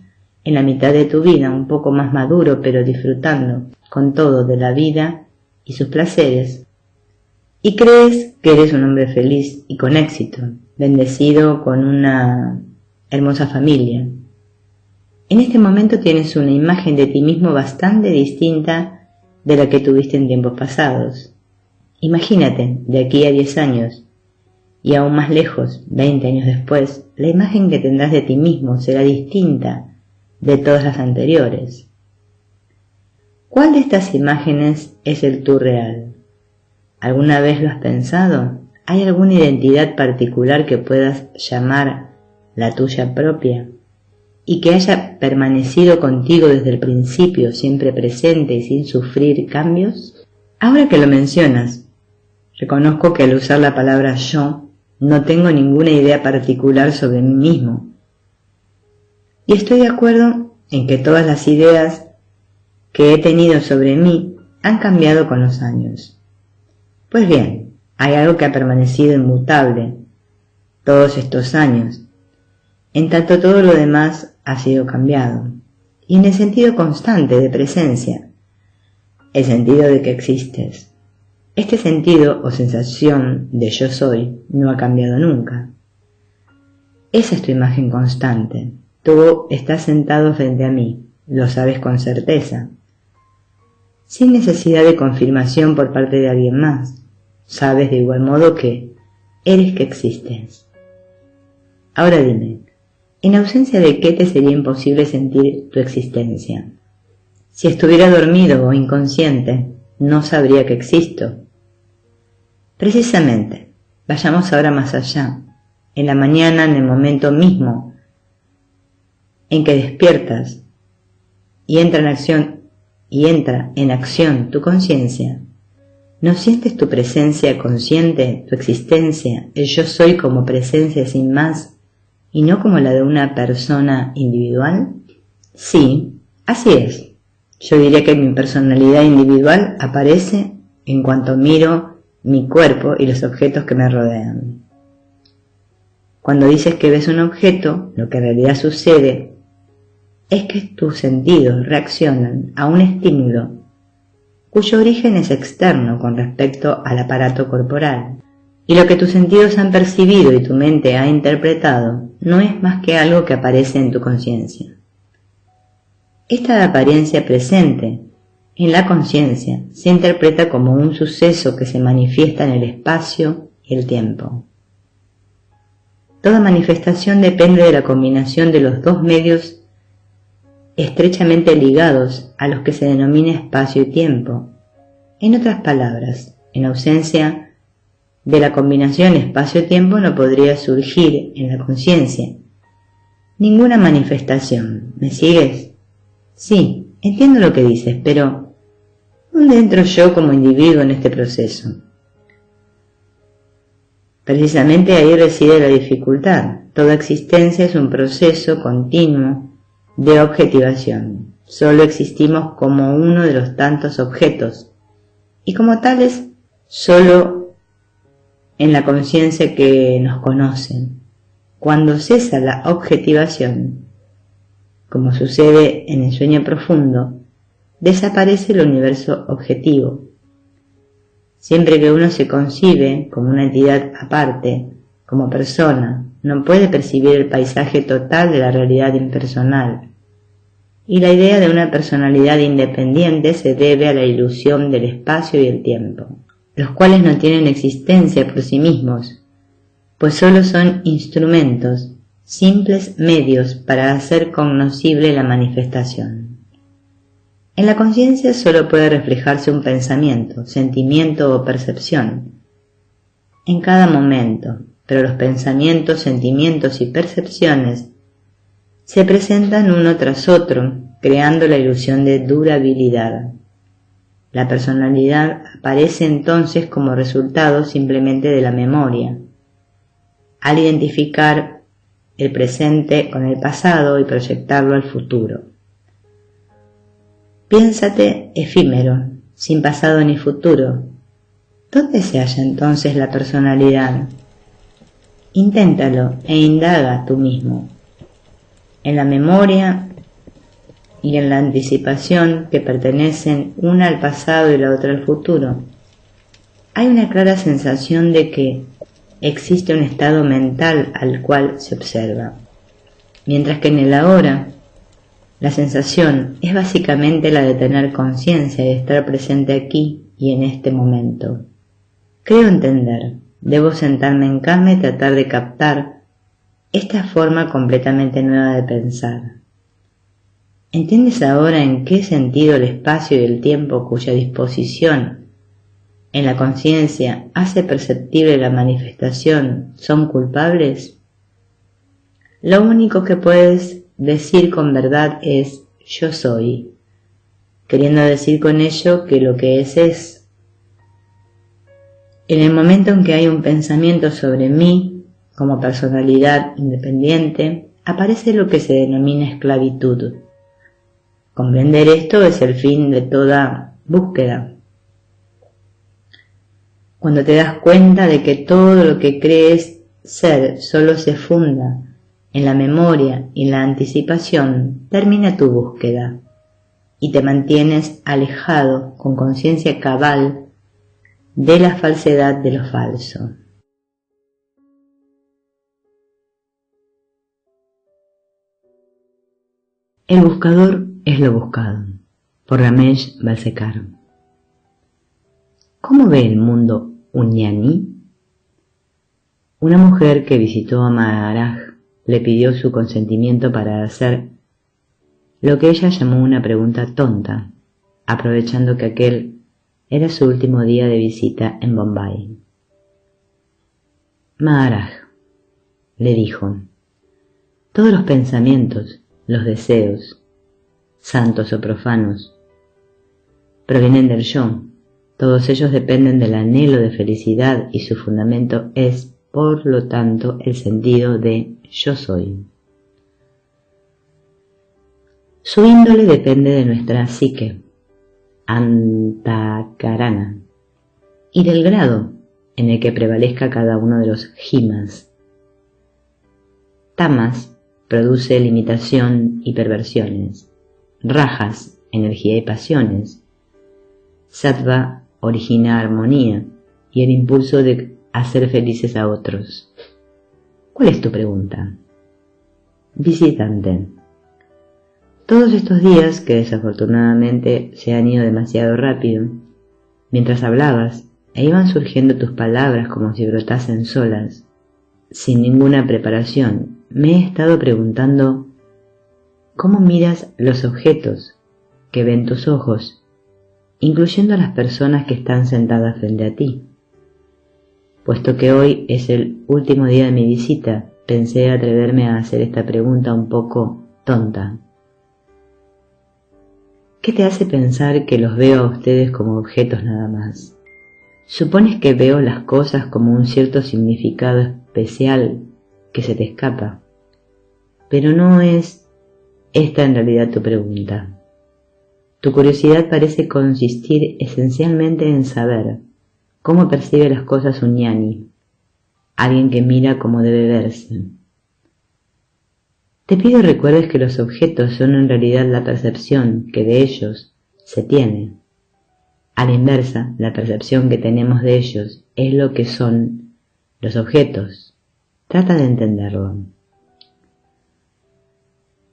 en la mitad de tu vida, un poco más maduro, pero disfrutando con todo de la vida y sus placeres, y crees que eres un hombre feliz y con éxito, bendecido con una hermosa familia. En este momento tienes una imagen de ti mismo bastante distinta de la que tuviste en tiempos pasados. Imagínate, de aquí a 10 años, y aún más lejos, 20 años después, la imagen que tendrás de ti mismo será distinta de todas las anteriores. ¿Cuál de estas imágenes es el tú real? ¿Alguna vez lo has pensado? ¿Hay alguna identidad particular que puedas llamar la tuya propia y que haya permanecido contigo desde el principio, siempre presente y sin sufrir cambios? Ahora que lo mencionas, reconozco que al usar la palabra yo no tengo ninguna idea particular sobre mí mismo. Y estoy de acuerdo en que todas las ideas que he tenido sobre mí han cambiado con los años. Pues bien, hay algo que ha permanecido inmutable todos estos años, en tanto todo lo demás ha sido cambiado, y en el sentido constante de presencia, el sentido de que existes. Este sentido o sensación de yo soy no ha cambiado nunca. Esa es tu imagen constante. Tú estás sentado frente a mí, lo sabes con certeza, sin necesidad de confirmación por parte de alguien más. Sabes de igual modo que eres que existes. Ahora dime, ¿en ausencia de qué te sería imposible sentir tu existencia? Si estuviera dormido o inconsciente, no sabría que existo. Precisamente, vayamos ahora más allá. En la mañana, en el momento mismo en que despiertas y entra en acción tu conciencia, ¿no sientes tu presencia consciente, tu existencia, el yo soy como presencia sin más, y no como la de una persona individual? Sí, así es. Yo diría que mi personalidad individual aparece en cuanto miro mi cuerpo y los objetos que me rodean. Cuando dices que ves un objeto, lo que en realidad sucede es que tus sentidos reaccionan a un estímulo cuyo origen es externo con respecto al aparato corporal, y lo que tus sentidos han percibido y tu mente ha interpretado no es más que algo que aparece en tu conciencia. Esta apariencia presente en la conciencia se interpreta como un suceso que se manifiesta en el espacio y el tiempo. Toda manifestación depende de la combinación de los dos medios estrechamente ligados a los que se denomina espacio y tiempo. En otras palabras, en ausencia de la combinación espacio-tiempo no podría surgir en la conciencia ninguna manifestación. ¿Me sigues? Sí, entiendo lo que dices, pero ¿dónde entro yo como individuo en este proceso? Precisamente ahí reside la dificultad. Toda existencia es un proceso continuo de objetivación. Solo existimos como uno de los tantos objetos, y como tales, solo en la conciencia que nos conocen. Cuando cesa la objetivación, como sucede en el sueño profundo, desaparece el universo objetivo. Siempre que uno se concibe como una entidad aparte, como persona, no puede percibir el paisaje total de la realidad impersonal, y la idea de una personalidad independiente se debe a la ilusión del espacio y el tiempo, los cuales no tienen existencia por sí mismos, pues solo son instrumentos, simples medios para hacer cognoscible la manifestación. En la conciencia solo puede reflejarse un pensamiento, sentimiento o percepción en cada momento, pero los pensamientos, sentimientos y percepciones se presentan uno tras otro, creando la ilusión de durabilidad. La personalidad aparece entonces como resultado simplemente de la memoria, al identificar el presente con el pasado y proyectarlo al futuro. Piénsate efímero, sin pasado ni futuro. ¿Dónde se halla entonces la personalidad? Inténtalo e indaga tú mismo. En la memoria y en la anticipación que pertenecen una al pasado y la otra al futuro. hay una clara sensación de que existe un estado mental al cual se observa, mientras que en el ahora la sensación es básicamente la de tener conciencia y de estar presente aquí y en este momento. Creo entender, debo sentarme en calma y tratar de captar esta forma completamente nueva de pensar. ¿Entiendes ahora en qué sentido el espacio y el tiempo cuya disposición en la conciencia hace perceptible la manifestación son culpables? Lo único que puedes decir con verdad es yo soy, queriendo decir con ello que lo que es. En el momento en que hay un pensamiento sobre mí como personalidad independiente, aparece lo que se denomina esclavitud. Comprender esto es el fin de toda búsqueda. Cuando te das cuenta de que todo lo que crees ser solo se funda en la memoria y la anticipación, termina tu búsqueda y te mantienes alejado con conciencia cabal de la falsedad de lo falso. El buscador es lo buscado, por Ramesh Balsekar. ¿Cómo ve el mundo un ñani? Una mujer que visitó a Maharaj le pidió su consentimiento para hacer lo que ella llamó una pregunta tonta, aprovechando que aquel era su último día de visita en Bombay. Maharaj, le dijo, todos los pensamientos, los deseos, santos o profanos, provienen del yo. Todos ellos dependen del anhelo de felicidad y su fundamento es, por lo tanto, el sentido de yo soy. Su índole depende de nuestra psique, antakarana, y del grado en el que prevalezca cada uno de los jimas. Tamas produce limitación y perversiones, rajas, energía y pasiones, sattva origina armonía y el impulso de hacer felices a otros. ¿Cuál es tu pregunta? Visitante. Todos estos días, que desafortunadamente se han ido demasiado rápido, mientras hablabas e iban surgiendo tus palabras como si brotasen solas, sin ninguna preparación, me he estado preguntando ¿cómo miras los objetos que ven tus ojos, incluyendo a las personas que están sentadas frente a ti? Puesto que hoy es el último día de mi visita, pensé atreverme a hacer esta pregunta un poco tonta. ¿Qué te hace pensar que los veo a ustedes como objetos nada más? ¿Supones que veo las cosas como un cierto significado especial que se te escapa? Pero no es esta en realidad tu pregunta. Tu curiosidad parece consistir esencialmente en saber cómo percibe las cosas un ñani, alguien que mira como debe verse. Te pido recuerdes que los objetos son en realidad la percepción que de ellos se tiene. A la inversa, la percepción que tenemos de ellos es lo que son los objetos. Trata de entenderlo.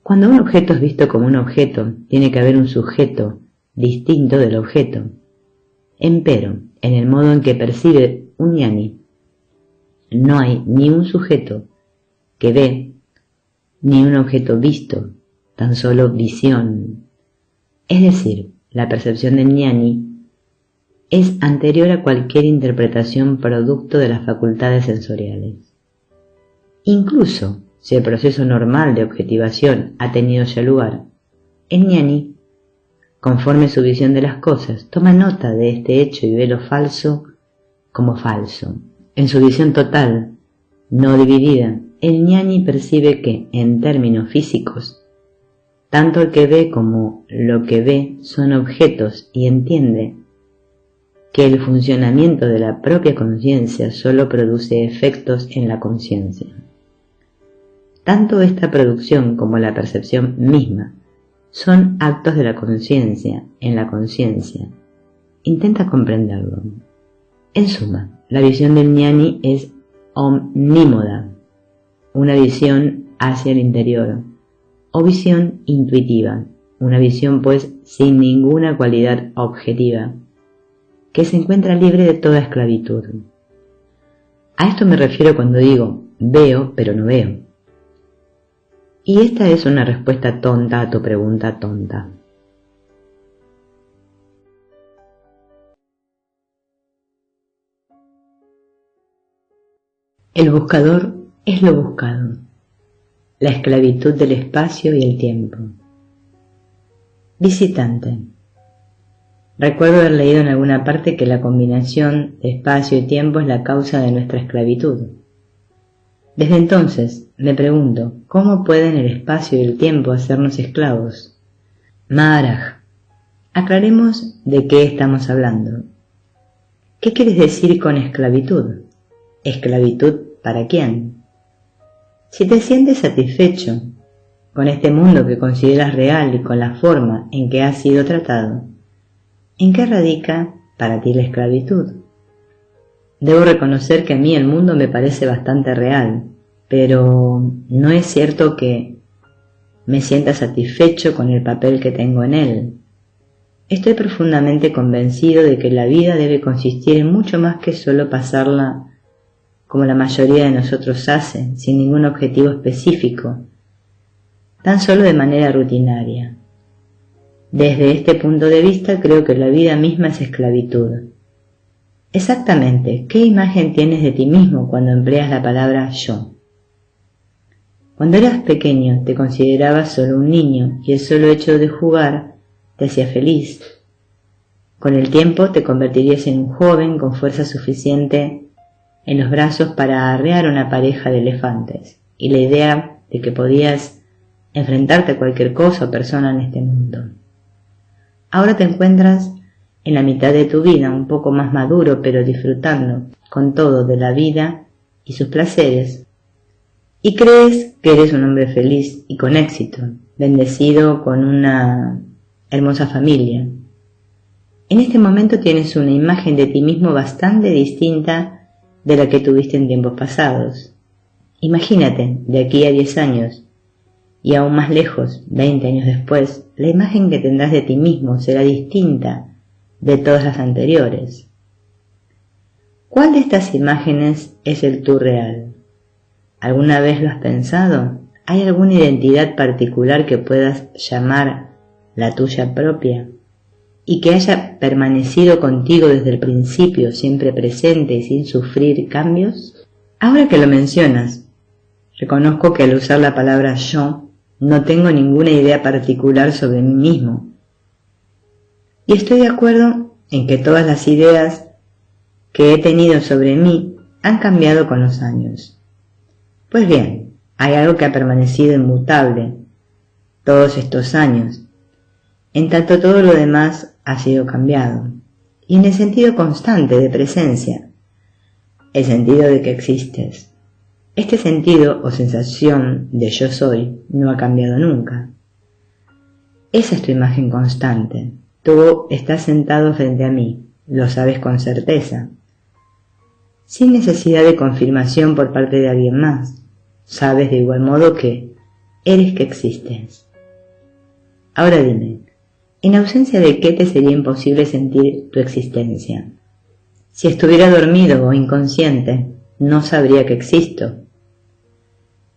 Cuando un objeto es visto como un objeto, tiene que haber un sujeto distinto del objeto. Empero, en el modo en que percibe un ñani, no hay ni un sujeto que ve, ni un objeto visto, tan solo visión. Es decir, la percepción del ñani es anterior a cualquier interpretación producto de las facultades sensoriales. Incluso si el proceso normal de objetivación ha tenido ya lugar, el ñani, conforme su visión de las cosas, toma nota de este hecho y ve lo falso como falso. En su visión total, no dividida, el ñani percibe que, en términos físicos, tanto el que ve como lo que ve son objetos y entiende que el funcionamiento de la propia conciencia solo produce efectos en la conciencia. Tanto esta producción como la percepción misma son actos de la conciencia en la conciencia. Intenta comprenderlo. En suma, la visión del ñani es omnímoda, una visión hacia el interior, o visión intuitiva, una visión pues sin ninguna cualidad objetiva, que se encuentra libre de toda esclavitud. A esto me refiero cuando digo veo pero no veo. Y esta es una respuesta tonta a tu pregunta tonta. El buscador es lo buscado, la esclavitud del espacio y el tiempo. Visitante. Recuerdo haber leído en alguna parte que la combinación de espacio y tiempo es la causa de nuestra esclavitud. Desde entonces me pregunto, ¿cómo pueden el espacio y el tiempo hacernos esclavos? Maharaj, aclaremos de qué estamos hablando. ¿Qué quieres decir con esclavitud? ¿Esclavitud para quién? Si te sientes satisfecho con este mundo que consideras real y con la forma en que has sido tratado, ¿en qué radica para ti la esclavitud? Debo reconocer que a mí el mundo me parece bastante real, pero no es cierto que me sienta satisfecho con el papel que tengo en él. Estoy profundamente convencido de que la vida debe consistir en mucho más que solo pasarla como la mayoría de nosotros hace, sin ningún objetivo específico, tan solo de manera rutinaria. Desde este punto de vista creo que la vida misma es esclavitud. Exactamente, ¿qué imagen tienes de ti mismo cuando empleas la palabra yo? Cuando eras pequeño te considerabas solo un niño y el solo hecho de jugar te hacía feliz. Con el tiempo te convertirías en un joven con fuerza suficiente en los brazos para arrear una pareja de elefantes y la idea de que podías enfrentarte a cualquier cosa o persona en este mundo. Ahora te encuentras en la mitad de tu vida, un poco más maduro, pero disfrutando con todo de la vida y sus placeres, y crees que eres un hombre feliz y con éxito, bendecido con una hermosa familia. En este momento tienes una imagen de ti mismo bastante distinta de la que tuviste en tiempos pasados. Imagínate, de aquí a 10 años, y aún más lejos, 20 años después, la imagen que tendrás de ti mismo será distinta de todas las anteriores. ¿Cuál de estas imágenes es el tú real? ¿Alguna vez lo has pensado? ¿Hay alguna identidad particular que puedas llamar la tuya propia y que haya permanecido contigo desde el principio, siempre presente y sin sufrir cambios? Ahora que lo mencionas, reconozco que al usar la palabra yo no tengo ninguna idea particular sobre mí mismo. Y estoy de acuerdo en que todas las ideas que he tenido sobre mí han cambiado con los años. Pues bien, hay algo que ha permanecido inmutable todos estos años, en tanto todo lo demás ha sido cambiado, y en el sentido constante de presencia, el sentido de que existes. Este sentido o sensación de yo soy no ha cambiado nunca. Esa es tu imagen constante. Tú estás sentado frente a mí, lo sabes con certeza, sin necesidad de confirmación por parte de alguien más. Sabes de igual modo que eres que existes. Ahora dime, ¿en ausencia de qué te sería imposible sentir tu existencia? Si estuviera dormido o inconsciente, no sabría que existo.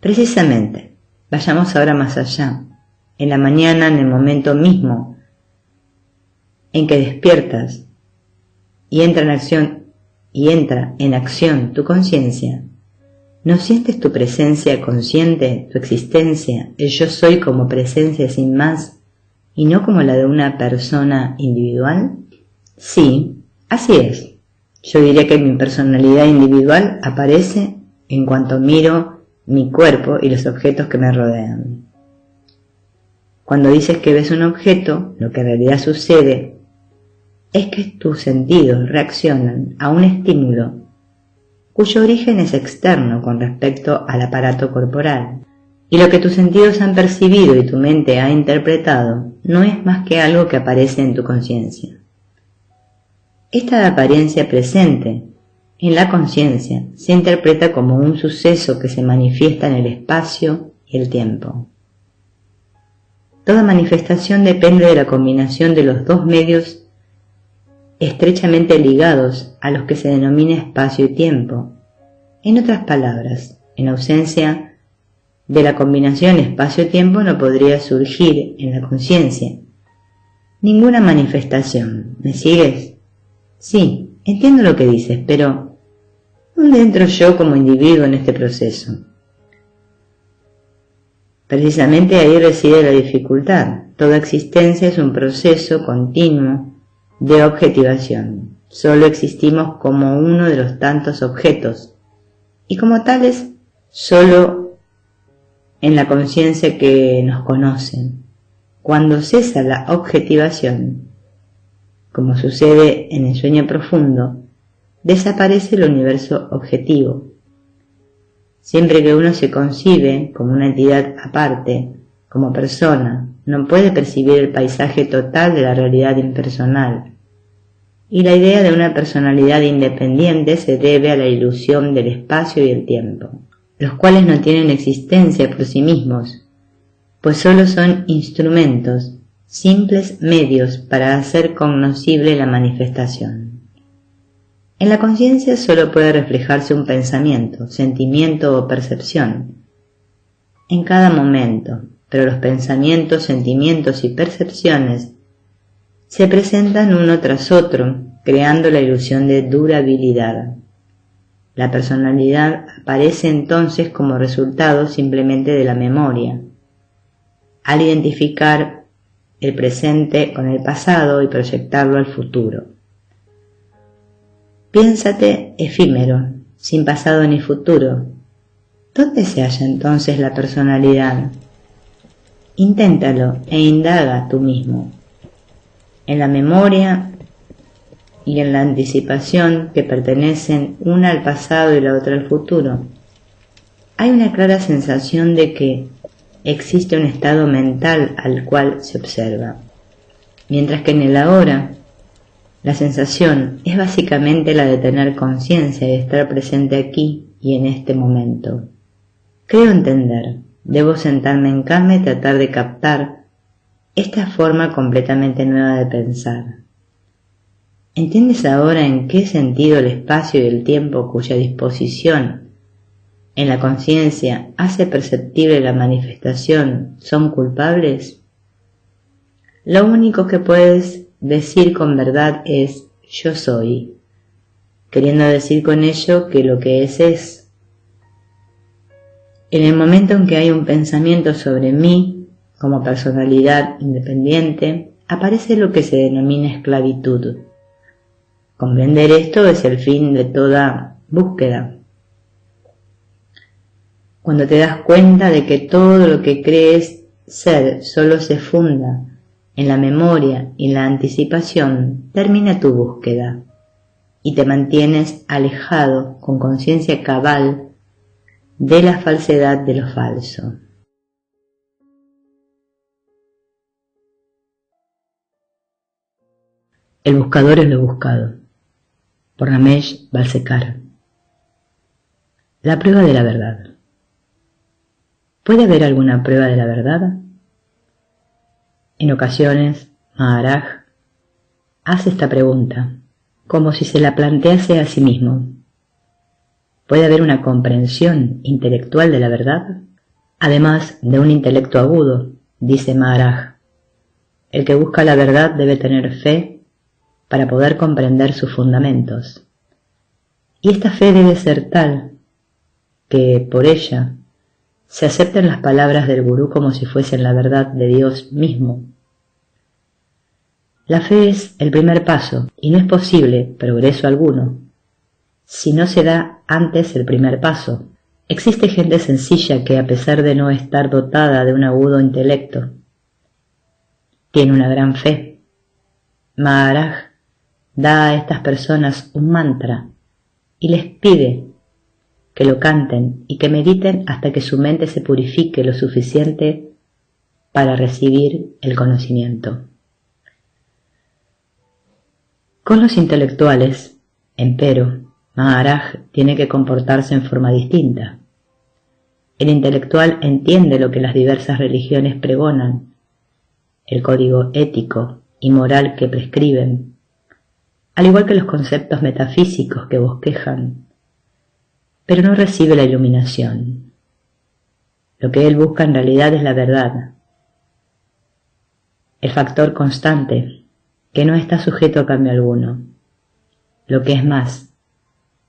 Precisamente, vayamos ahora más allá. En la mañana, en el momento mismo en que despiertas y entra en acción tu conciencia, ¿no sientes tu presencia consciente, tu existencia, el yo soy como presencia sin más, y no como la de una persona individual? Sí, así es. Yo diría que mi personalidad individual aparece en cuanto miro mi cuerpo y los objetos que me rodean. Cuando dices que ves un objeto, lo que en realidad sucede es que tus sentidos reaccionan a un estímulo cuyo origen es externo con respecto al aparato corporal, y lo que tus sentidos han percibido y tu mente ha interpretado no es más que algo que aparece en tu conciencia. Esta apariencia presente en la conciencia se interpreta como un suceso que se manifiesta en el espacio y el tiempo. Toda manifestación depende de la combinación de los dos medios estrechamente ligados a los que se denomina espacio y tiempo. En otras palabras, en ausencia de la combinación espacio-tiempo no podría surgir en la conciencia ninguna manifestación. ¿Me sigues? Sí, entiendo lo que dices, pero ¿dónde entro yo como individuo en este proceso? Precisamente ahí reside la dificultad. Toda existencia es un proceso continuo de objetivación. Solo existimos como uno de los tantos objetos, y como tales, solo en la conciencia que nos conoce. Cuando cesa la objetivación, como sucede en el sueño profundo, desaparece el universo objetivo. Siempre que uno se concibe como una entidad aparte, como persona, no puede percibir el paisaje total de la realidad impersonal. Y la idea de una personalidad independiente se debe a la ilusión del espacio y el tiempo, los cuales no tienen existencia por sí mismos, pues solo son instrumentos, simples medios para hacer cognoscible la manifestación. En la conciencia solo puede reflejarse un pensamiento, sentimiento o percepción en cada momento, pero los pensamientos, sentimientos y percepciones se presentan uno tras otro, creando la ilusión de durabilidad. La personalidad aparece entonces como resultado simplemente de la memoria, al identificar el presente con el pasado y proyectarlo al futuro. Piénsate efímero, sin pasado ni futuro. ¿Dónde se halla entonces la personalidad? Inténtalo e indaga tú mismo. En la memoria y en la anticipación que pertenecen una al pasado y la otra al futuro, hay una clara sensación de que existe un estado mental al cual se observa, mientras que en el ahora la sensación es básicamente la de tener conciencia y de estar presente aquí y en este momento. Creo entender, debo sentarme en calma y tratar de captar esta forma completamente nueva de pensar. ¿Entiendes ahora en qué sentido el espacio y el tiempo cuya disposición en la conciencia hace perceptible la manifestación son culpables? Lo único que puedes decir con verdad es yo soy, queriendo decir con ello que lo que es. En el momento en que hay un pensamiento sobre mí como personalidad independiente, aparece lo que se denomina esclavitud. Comprender esto es el fin de toda búsqueda. Cuando te das cuenta de que todo lo que crees ser solo se funda en la memoria y la anticipación, termina tu búsqueda y te mantienes alejado con conciencia cabal de la falsedad de lo falso. El buscador es lo buscado, por Ramesh Balsekar. La prueba de la verdad. ¿Puede haber alguna prueba de la verdad? En ocasiones, Maharaj hace esta pregunta, como si se la plantease a sí mismo. ¿Puede haber una comprensión intelectual de la verdad? Además de un intelecto agudo, dice Maharaj, el que busca la verdad debe tener fe para poder comprender sus fundamentos. Y esta fe debe ser tal que, por ella, se acepten las palabras del gurú como si fuesen la verdad de Dios mismo. La fe es el primer paso y no es posible progreso alguno si no se da antes el primer paso. Existe gente sencilla que, a pesar de no estar dotada de un agudo intelecto, tiene una gran fe. Maharaj da a estas personas un mantra y les pide que lo canten y que mediten hasta que su mente se purifique lo suficiente para recibir el conocimiento. Con los intelectuales, empero, Maharaj tiene que comportarse en forma distinta. El intelectual entiende lo que las diversas religiones pregonan, el código ético y moral que prescriben, al igual que los conceptos metafísicos que bosquejan, pero no recibe la iluminación. Lo que él busca en realidad es la verdad, el factor constante, que no está sujeto a cambio alguno. Lo que es más,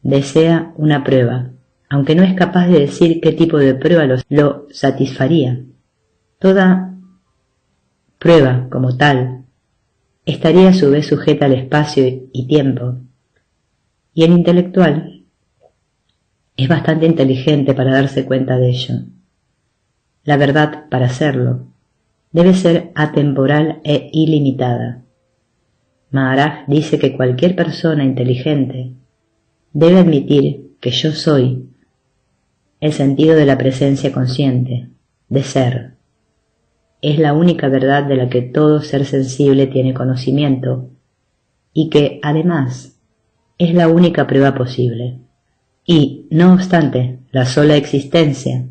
desea una prueba, aunque no es capaz de decir qué tipo de prueba lo satisfaría. Toda prueba, como tal, estaría a su vez sujeta al espacio y tiempo, y el intelectual es bastante inteligente para darse cuenta de ello. La verdad, para hacerlo, debe ser atemporal e ilimitada. Maharaj dice que cualquier persona inteligente debe admitir que yo soy el sentido de la presencia consciente, de ser. Es la única verdad de la que todo ser sensible tiene conocimiento y que, además, es la única prueba posible. Y, no obstante, la sola existencia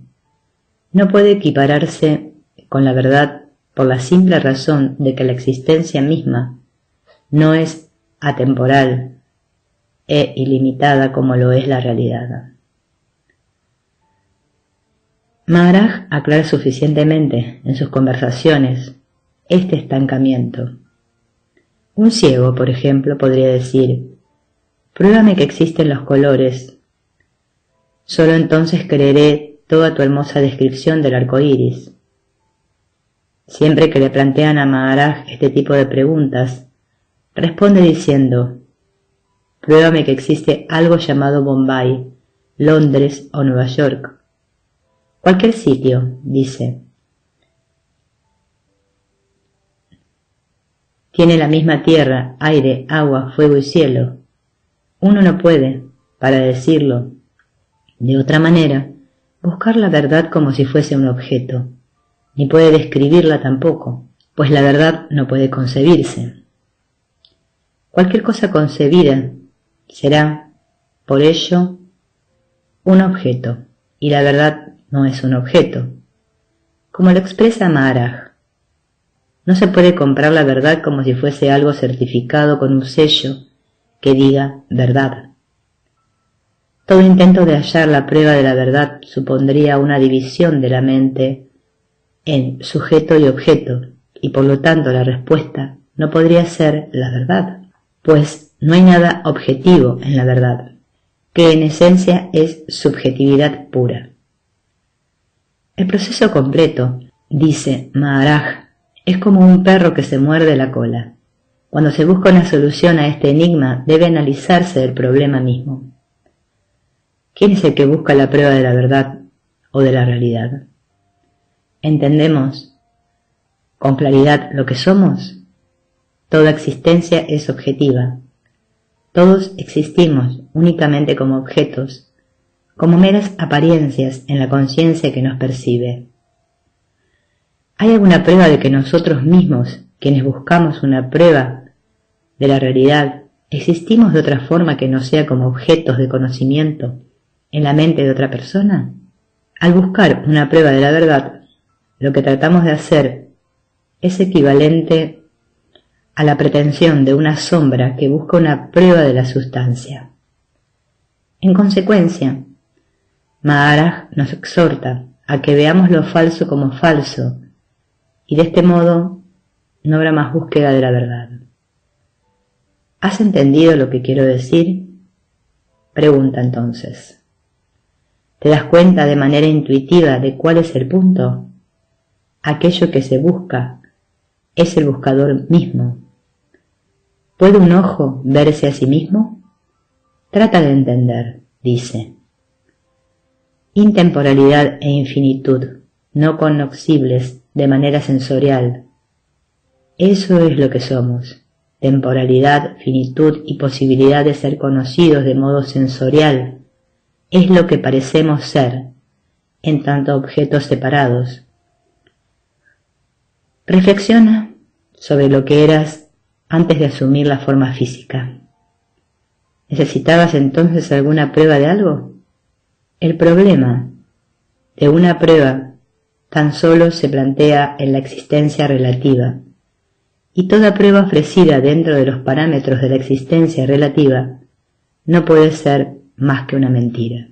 no puede equipararse con la verdad por la simple razón de que la existencia misma no es atemporal e ilimitada como lo es la realidad. Maharaj aclara suficientemente en sus conversaciones este estancamiento. Un ciego, por ejemplo, podría decir: pruébame que existen los colores, solo entonces creeré toda tu hermosa descripción del arco iris. Siempre que le plantean a Maharaj este tipo de preguntas, responde diciendo: pruébame que existe algo llamado Bombay, Londres o Nueva York. Cualquier sitio, dice, tiene la misma tierra, aire, agua, fuego y cielo. Uno no puede, para decirlo de otra manera, buscar la verdad como si fuese un objeto, ni puede describirla tampoco, pues la verdad no puede concebirse. Cualquier cosa concebida será, por ello, un objeto, y la verdad no es un objeto. Como lo expresa Maharaj, no se puede comprar la verdad como si fuese algo certificado con un sello que diga verdad. Todo intento de hallar la prueba de la verdad supondría una división de la mente en sujeto y objeto, y por lo tanto la respuesta no podría ser la verdad, pues no hay nada objetivo en la verdad, que en esencia es subjetividad pura. El proceso completo, dice Maharaj, es como un perro que se muerde la cola. Cuando se busca una solución a este enigma, debe analizarse el problema mismo. ¿Quién es el que busca la prueba de la verdad o de la realidad? ¿Entendemos con claridad lo que somos? Toda existencia es objetiva. Todos existimos únicamente como objetos, como meras apariencias en la conciencia que nos percibe. ¿Hay alguna prueba de que nosotros mismos, quienes buscamos una prueba de la realidad, existimos de otra forma que no sea como objetos de conocimiento en la mente de otra persona? Al buscar una prueba de la verdad, lo que tratamos de hacer es equivalente a la pretensión de una sombra que busca una prueba de la sustancia. En consecuencia, Maharaj nos exhorta a que veamos lo falso como falso, y de este modo no habrá más búsqueda de la verdad. ¿Has entendido lo que quiero decir? Pregunta entonces. ¿Te das cuenta de manera intuitiva de cuál es el punto? Aquello que se busca es el buscador mismo. ¿Puede un ojo verse a sí mismo? Trata de entender, dice. Intemporalidad e infinitud, no cognoscibles de manera sensorial. Eso es lo que somos. Temporalidad, finitud y posibilidad de ser conocidos de modo sensorial es lo que parecemos ser, en tanto objetos separados. Reflexiona sobre lo que eras antes de asumir la forma física. ¿Necesitabas entonces alguna prueba de algo? El problema de una prueba tan solo se plantea en la existencia relativa, y toda prueba ofrecida dentro de los parámetros de la existencia relativa no puede ser más que una mentira.